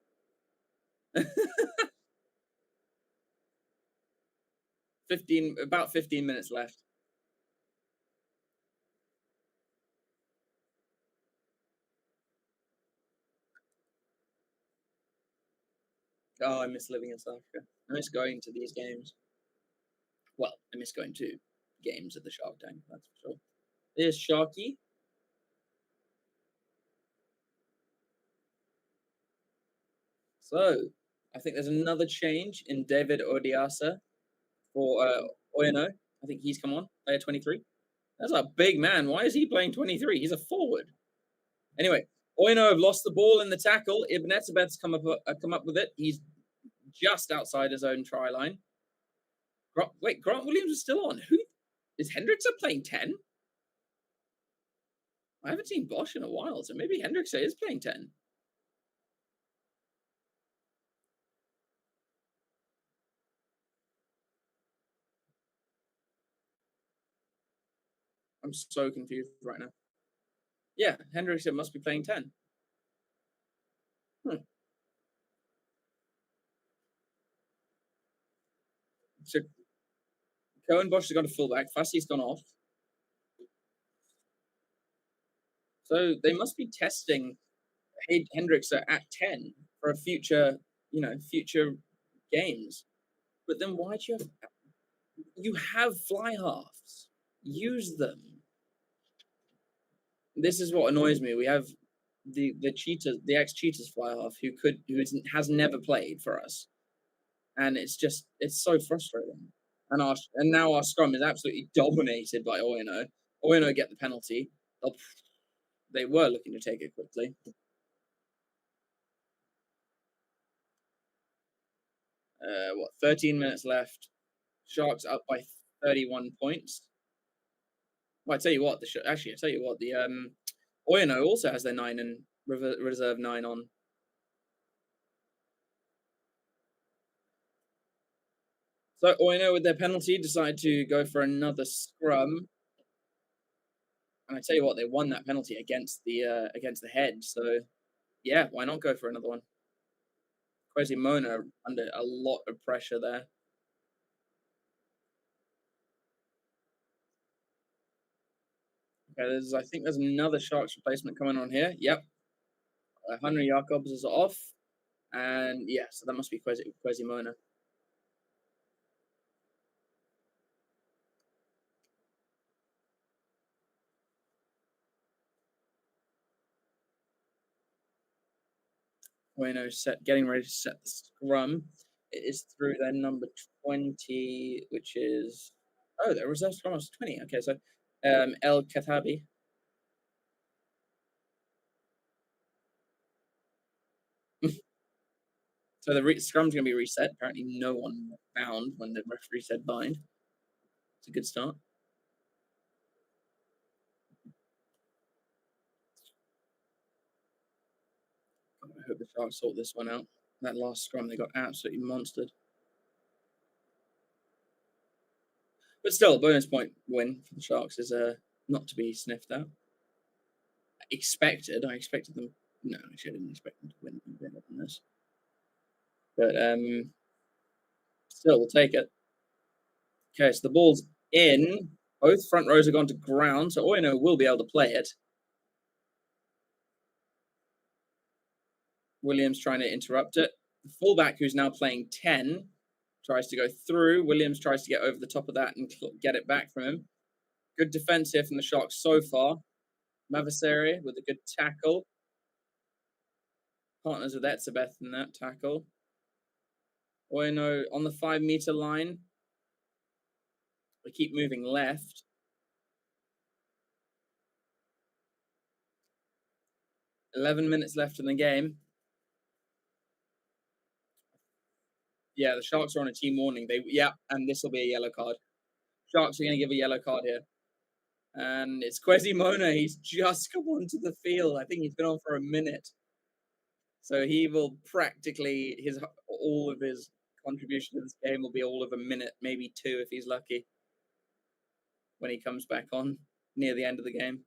About 15 minutes left. Oh, I miss living in South Africa. I miss going to these games. Well, I miss going to games at the Shark Tank, that's for sure. There's Sharky. So, I think there's another change in David Odiasa for Oyonnax. I think he's come on, player 23. That's a big man. Why is he playing 23? He's a forward. Anyway, Oyonnax have lost the ball in the tackle. Ibn Etzebeth's come up with it. He's just outside his own try line. Grant Williams is still on. Who is Hendrickson playing 10? I haven't seen Bosch in a while, so maybe Hendrickson is playing 10. I'm so confused right now. Yeah, Hendrickson must be playing 10. So Cohen Bosch has gone to fullback. Fassy's gone off. So they must be testing Hendrickson at 10 for a future games. But then why do you have fly halves? Use them. This is what annoys me. We have the cheetahs, the ex-cheetahs fly half who has never played for us, and it's so frustrating. And now our scrum is absolutely dominated by Oyonnax. Oyonnax get the penalty. They were looking to take it quickly. 13 minutes left. Sharks up by 31 points. Well, I tell you what, the Oyonnax also has their 9 and reserve 9 on. So Oyonnax with their penalty decide to go for another scrum. And I tell you what, they won that penalty against the head. So yeah, why not go for another one? Quasimodo under a lot of pressure there. Okay, I think there's another Sharks replacement coming on here. Yep. Henry Jacobs is off. And yeah, so that must be Quasimodo. Bueno getting ready to set the scrum. It is through their number 20, which is their reserve scrum was 20. Okay, so El Katabi. So the scrum's going to be reset. Apparently, no one found when the referee said bind. It's a good start. I hope the Sharks sort this one out. That last scrum, they got absolutely monstered. But still, a bonus point win for the Sharks is not to be sniffed at. I expected them. No, actually, I didn't expect them to win better than this. But still, we'll take it. Okay, so the ball's in. Both front rows have gone to ground, so Oyonnax will be able to play it. Williams trying to interrupt it. The fullback, who's now playing 10, tries to go through. Williams tries to get over the top of that and get it back from him. Good defense here from the Sharks so far. Mavaseri with a good tackle. Partners with Etzebeth in that tackle. Oyonnax on the 5-meter line. They keep moving left. "11 minutes left in the game." Yeah, the Sharks are on a team warning. And this will be a yellow card. Sharks are going to give a yellow card here. And it's Kwesi Mona. He's just come onto the field. I think he's been on for a minute. So he will practically, all of his contribution to this game will be all of a minute, maybe 2 if he's lucky, when he comes back on near the end of the game.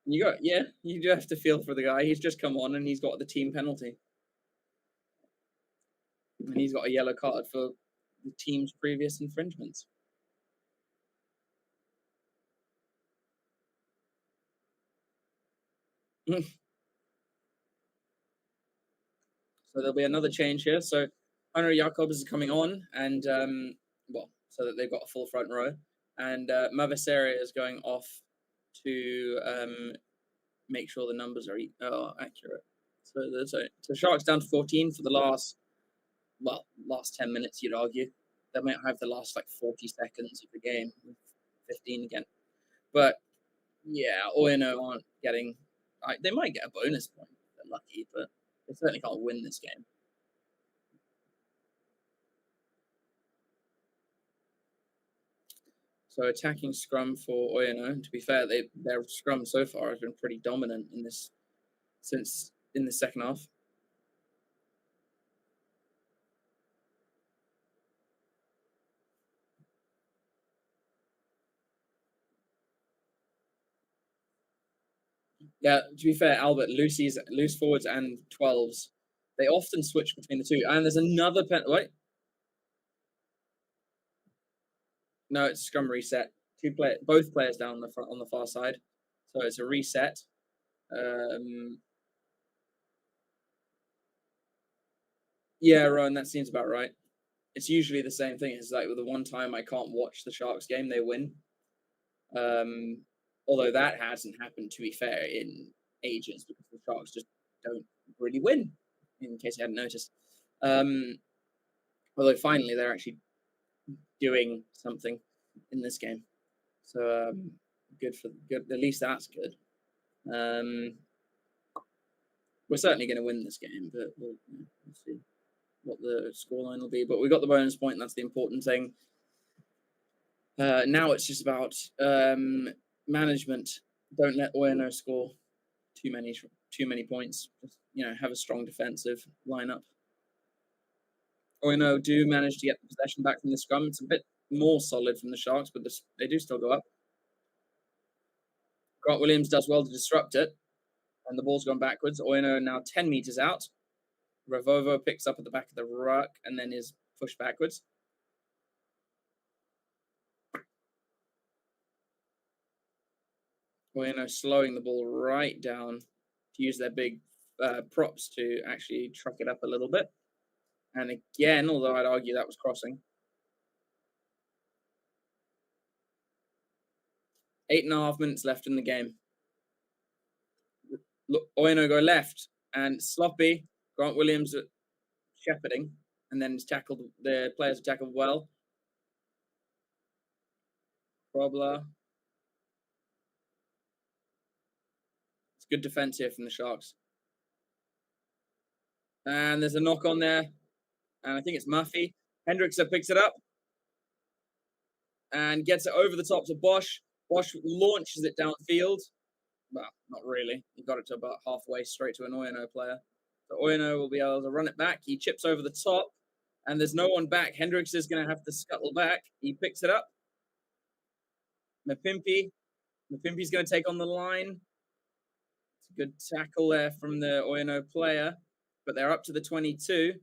You do have to feel for the guy. He's just come on and he's got the team penalty. And he's got a yellow card for the team's previous infringements. So there'll be another change here. So Henry Jacobs is coming on, and so that they've got a full front row, and Mavaseri is going off to make sure the numbers are accurate. So Sharks down to 14 for the last 10 minutes, you'd argue. They might have the last 40 seconds of the game with 15 again. But yeah, Oyonnax aren't getting. They might get a bonus point if they're lucky, but they certainly can't win this game. So attacking scrum for Oyonnax. To be fair, their scrum so far has been pretty dominant in the second half. Yeah, to be fair, Albert, loose forwards and 12s, they often switch between the two. And there's another wait. No, it's scrum reset. Both players down the front on the far side. So it's a reset. Yeah, Rowan, that seems about right. It's usually the same thing. It's like with the one time I can't watch the Sharks game, they win. Although that hasn't happened, to be fair, in ages, because the Sharks just don't really win, in case you hadn't noticed. Although finally they're actually doing something in this game. So good. At least that's good. We're certainly going to win this game, but we'll see what the scoreline will be. But we got the bonus point, and that's the important thing. Now it's just about management. Don't let Oyonnax score too many points. Just, have a strong defensive lineup. Oyonnax do manage to get the possession back from the scrum. It's a bit more solid from the Sharks, but they do still go up. Grant Williams does well to disrupt it, and the ball's gone backwards. Oyonnax now 10 meters out. Ravovo picks up at the back of the ruck and then is pushed backwards. Oyonnax slowing the ball right down to use their big props to actually truck it up a little bit. And again, although I'd argue that was crossing. 8.5 minutes left in the game. Look, Oyonnax go left, and sloppy. Grant Williams shepherding, and then tackled. The players tackled well. Probler. It's good defense here from the Sharks. And there's a knock on there, and I think it's Murphy. Hendrickson picks it up and gets it over the top to Bosch. Bosch launches it downfield. Well, not really. He got it to about halfway straight to an Oyonnax player. So Oyonnax will be able to run it back. He chips over the top, and there's no one back. Hendricks is going to have to scuttle back. He picks it up. Mapimpi's going to take on the line. It's a good tackle there from the Oyonnax player, but they're up to the 22.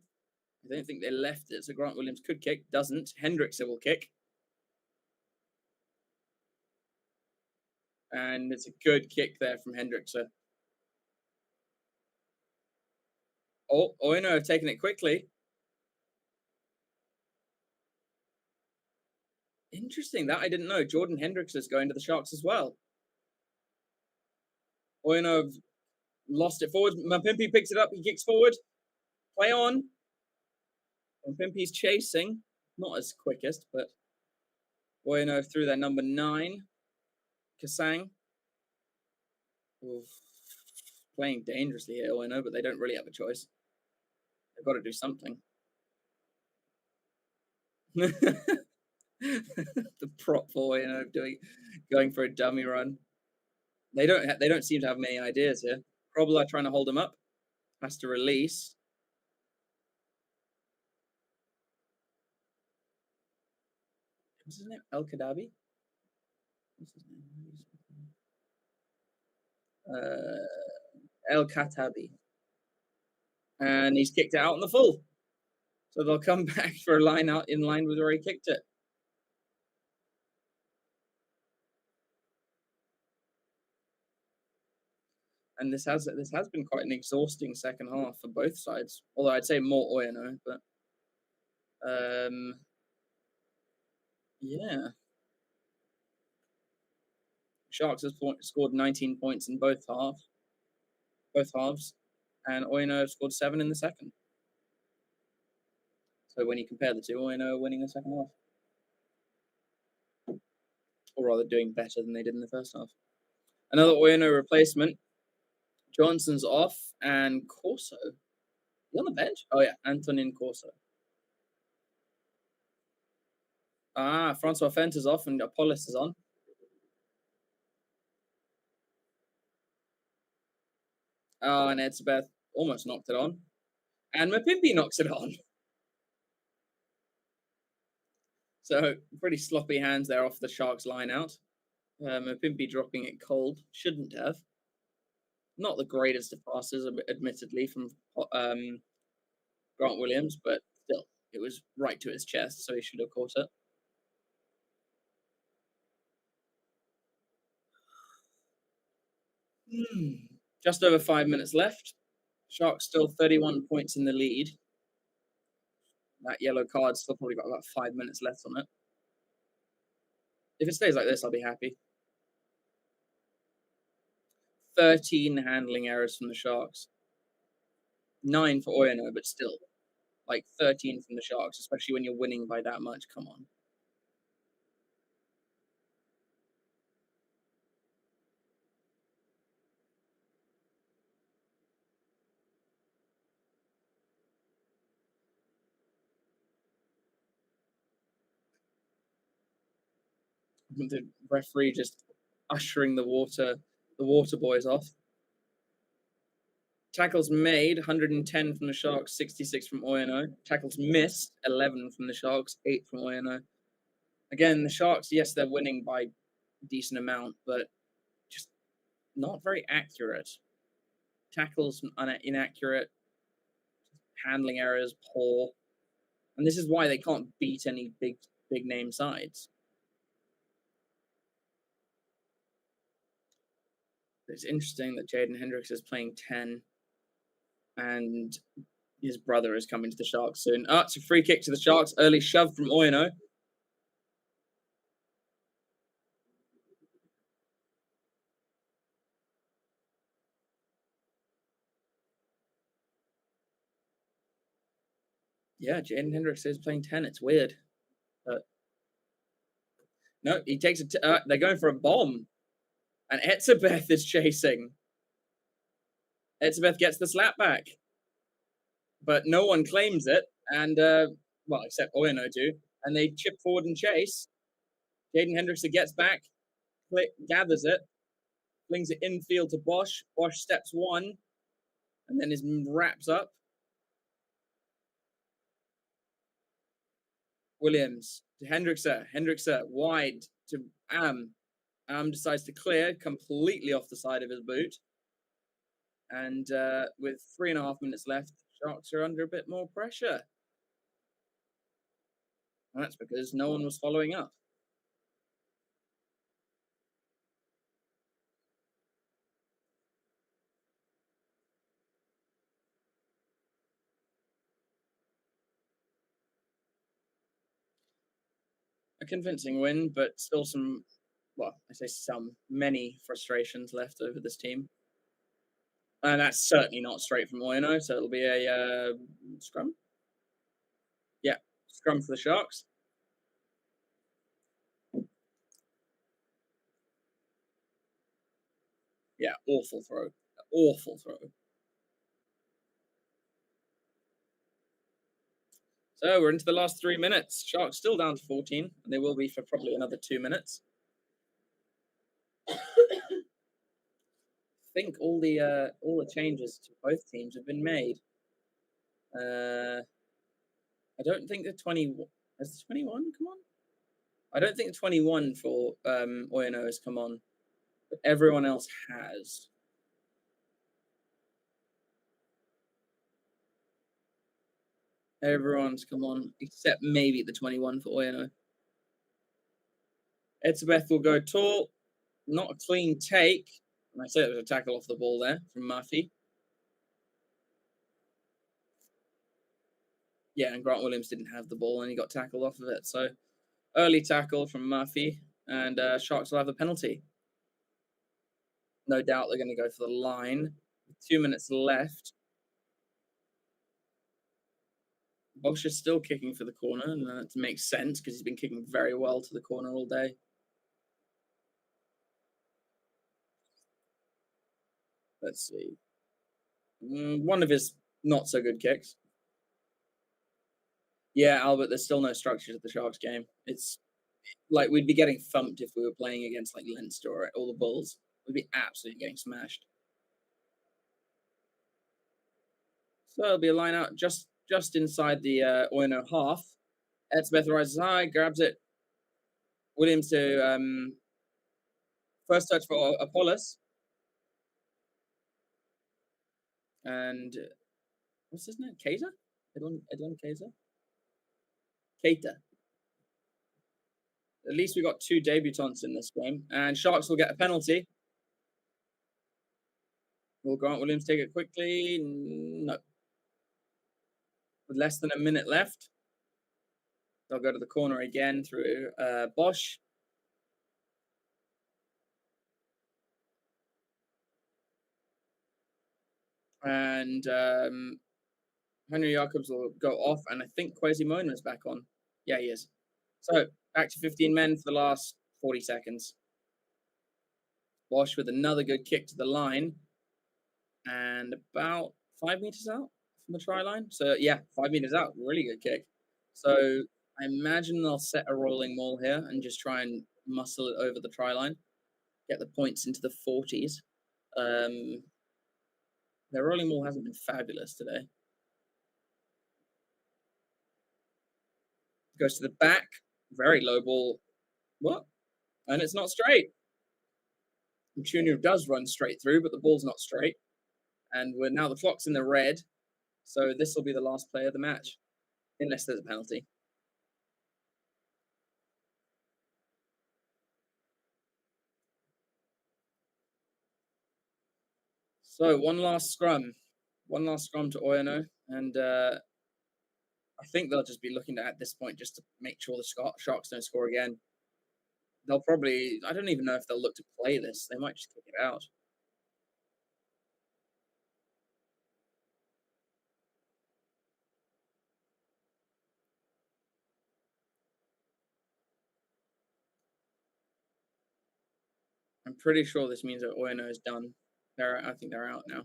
I don't think they left it, so Grant Williams could kick. Doesn't. Hendrickson will kick. And it's a good kick there from Hendrickson. Oh, Oyonnax have taken it quickly. Interesting. That I didn't know. Jordan Hendrickson is going to the Sharks as well. Oyonnax have lost it forward. Mapimpi picks it up. He kicks forward. Play on. Mapimpi's chasing. Not as quickest, but Oyonnax through their number 9. Kasang. Oof. Playing dangerously here, Oyonnax, but they don't really have a choice. They've got to do something. The prop for Oyonnax going for a dummy run. They don't seem to have many ideas here. Probler trying to hold him up. Has to release. What's his name? El Kadabi? What's his name? El Katabi. And he's kicked it out in the full. So they'll come back for a line out in line with where he kicked it. And this has been quite an exhausting second half for both sides. Although I'd say more Oyonnax, but yeah. Sharks have scored 19 points in both halves, and Oyonnax have scored 7 in the second. So when you compare the two, Oyonnax are winning the second half. Or rather doing better than they did in the first half. Another Oyonnax replacement. Johnson's off, and Corso. He on the bench? Oh yeah, Antonin Corso. Francois Fent is off, and Apollos is on. Oh, and Edsbeth almost knocked it on. And Mapimpi knocks it on. So pretty sloppy hands there off the Sharks line out. Mapimpi dropping it cold. Shouldn't have. Not the greatest of passes, admittedly, from Grant Williams, but still, it was right to his chest, so he should have caught it. Just over 5 minutes left. Sharks still 31 points in the lead. That yellow card still probably got about 5 minutes left on it. If it stays like this, I'll be happy. 13 handling errors from the Sharks. 9 for Oyonnax, but still, like 13 from the Sharks, especially when you're winning by that much. Come on. The referee just ushering the water boys off. Tackles made, 110 from the Sharks, 66 from Oyonnax. Tackles missed, 11 from the Sharks, 8 from Oyonnax. Again, the Sharks, yes, they're winning by a decent amount, but just not very accurate. Tackles inaccurate, handling errors poor, and this is why they can't beat any big name sides. It's interesting that Jaden Hendricks is playing 10, and his brother is coming to the Sharks soon. It's a free kick to the Sharks. Early shove from Oyonnax. Yeah, Jaden Hendricks is playing 10. It's weird. But no, he takes it. They're going for a bomb. And Etzebeth is chasing. Etzebeth gets the slap back. But no one claims it. And, well, except Oyonnax do. And they chip forward and chase. Jaden Hendricks gets back, gathers it, flings it infield to Bosch. Bosch steps one, and then is wraps up. Williams to Hendrickser. Hendrickser wide to Am. Am decides to clear completely off the side of his boot. And with 3.5 minutes left, Sharks are under a bit more pressure. And that's because no one was following up. A convincing win, but still some, well, I say some, many frustrations left over this team. And that's certainly not straight from Oyonnax, so it'll be a scrum. Yeah, scrum for the Sharks. Yeah, awful throw. Awful throw. So we're into the last 3 minutes. Sharks still down to 14, and they will be for probably another 2 minutes. I think all the changes to both teams have been made. I don't think the 20 has the 21 come on. I don't think the 21 for Oyonnax has come on, but everyone else has. Everyone's come on except maybe the 21 for Oyonnax. Etzebeth will go tall. Not a clean take. And I said it was a tackle off the ball there from Murphy. Yeah, and Grant Williams didn't have the ball and he got tackled off of it. So early tackle from Murphy, and Sharks will have a penalty. No doubt they're going to go for the line. 2 minutes left. Bosch is still kicking for the corner, and that makes sense because he's been kicking very well to the corner all day. Let's see. One of his not so good kicks. Yeah, Albert, there's still no structure to the Sharks game. It's like we'd be getting thumped if we were playing against like Leinster or all the Bulls. We'd be absolutely getting smashed. So it'll be a line out just inside the Oyonnax half. Etzebeth rises high, grabs it. Williams to first touch for Apollos. And what's his name? Kaiser? Edwin Kaiser? Keita. At least we got 2 debutants in this game. And Sharks will get a penalty. Will Grant Williams take it quickly? No. With less than a minute left, they'll go to the corner again through Bosch. And Henry Jacobs will go off, and I think Kwesi Mona is back on. Yeah, he is. So back to 15 men for the last 40 seconds. Bosch with another good kick to the line, and about 5 meters out from the try line. So yeah, 5 meters out, really good kick. So I imagine they'll set a rolling maul here and just try and muscle it over the try line, get the points into the 40s. Their rolling maul hasn't been fabulous today. Goes to the back, very low ball. What? And it's not straight. Junior does run straight through, but the ball's not straight. And we're now the clock's in the red. So this will be the last play of the match, unless there's a penalty. So one last scrum to Oyonnax, and I think they'll just be looking at this point just to make sure the Sharks don't score again. They'll probably, I don't even know if they'll look to play this. They might just kick it out. I'm pretty sure this means that Oyonnax is done. I think they're out now.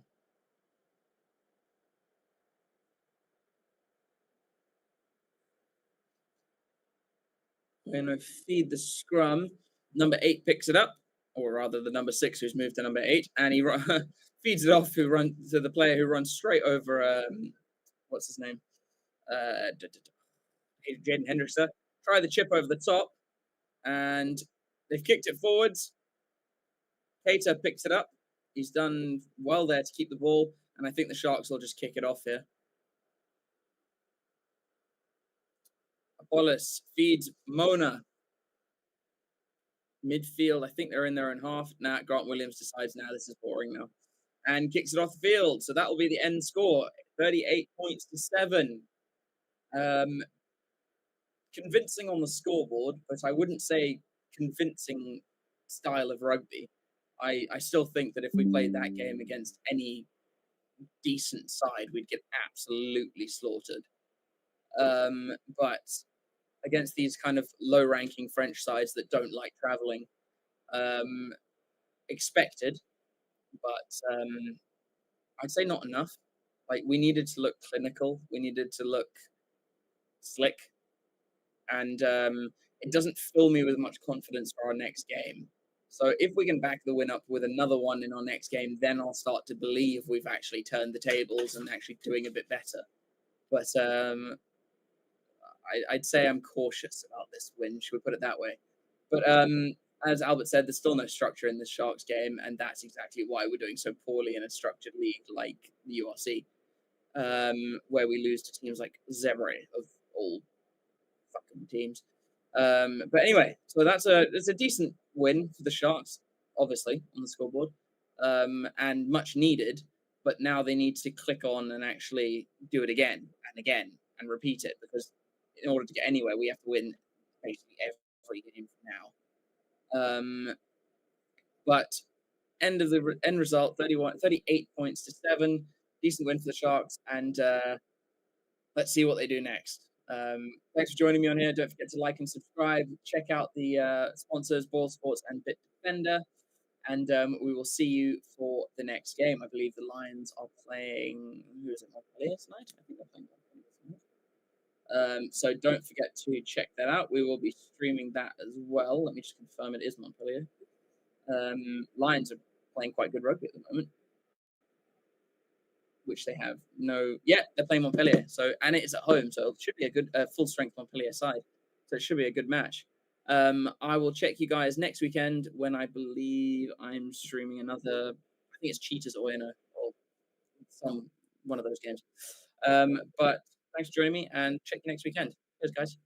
Oyonnax feed the scrum. Number 8 picks it up, or rather the number 6 who's moved to number 8, and he feeds it off to the player who runs straight over, what's his name? Jaden Hendrickson. Try the chip over the top, and they've kicked it forwards. Cater picks it up. He's done well there to keep the ball, and I think the Sharks will just kick it off here. Apollos feeds Mona. Midfield, I think they're in their own half. Grant Williams decides, this is boring now. And kicks it off the field. So that will be the end score, 38 points to 7. Convincing on the scoreboard, but I wouldn't say convincing style of rugby. I still think that if we played that game against any decent side, we'd get absolutely slaughtered. But against these kind of low-ranking French sides that don't like traveling, expected, but I'd say not enough. Like, we needed to look clinical, we needed to look slick, and it doesn't fill me with much confidence for our next game. So if we can back the win up with another one in our next game, then I'll start to believe we've actually turned the tables and actually doing a bit better. But I'd say I'm cautious about this win. Should we put it that way? But as Albert said, there's still no structure in this Sharks game, and that's exactly why we're doing so poorly in a structured league like the URC, where we lose to teams like Zebre of all fucking teams. But anyway, so it's a decent win for the Sharks, obviously on the scoreboard, and much needed. But now they need to click on and actually do it again and again and repeat it, because in order to get anywhere, we have to win basically every game from now. But end result, 38 points to 7, decent win for the Sharks, and let's see what they do next. Thanks for joining me on here. Don't forget to like and subscribe. Check out the sponsors, BOYLESPORTS and BITDEFENDER. And we will see you for the next game. I believe the Lions are playing, who is it, Montpellier tonight? I think they're playing Montpellier tonight. So don't forget to check that out. We will be streaming that as well. Let me just confirm it is Montpellier. Lions are playing quite good rugby at the moment, which they have they're playing Montpellier. So, and it's at home, so it should be a good full strength Montpellier side. So it should be a good match. I will check you guys next weekend when I believe I'm streaming another. I think it's Cheetahs or one of those games. But thanks for joining me, and check you next weekend. Cheers, guys.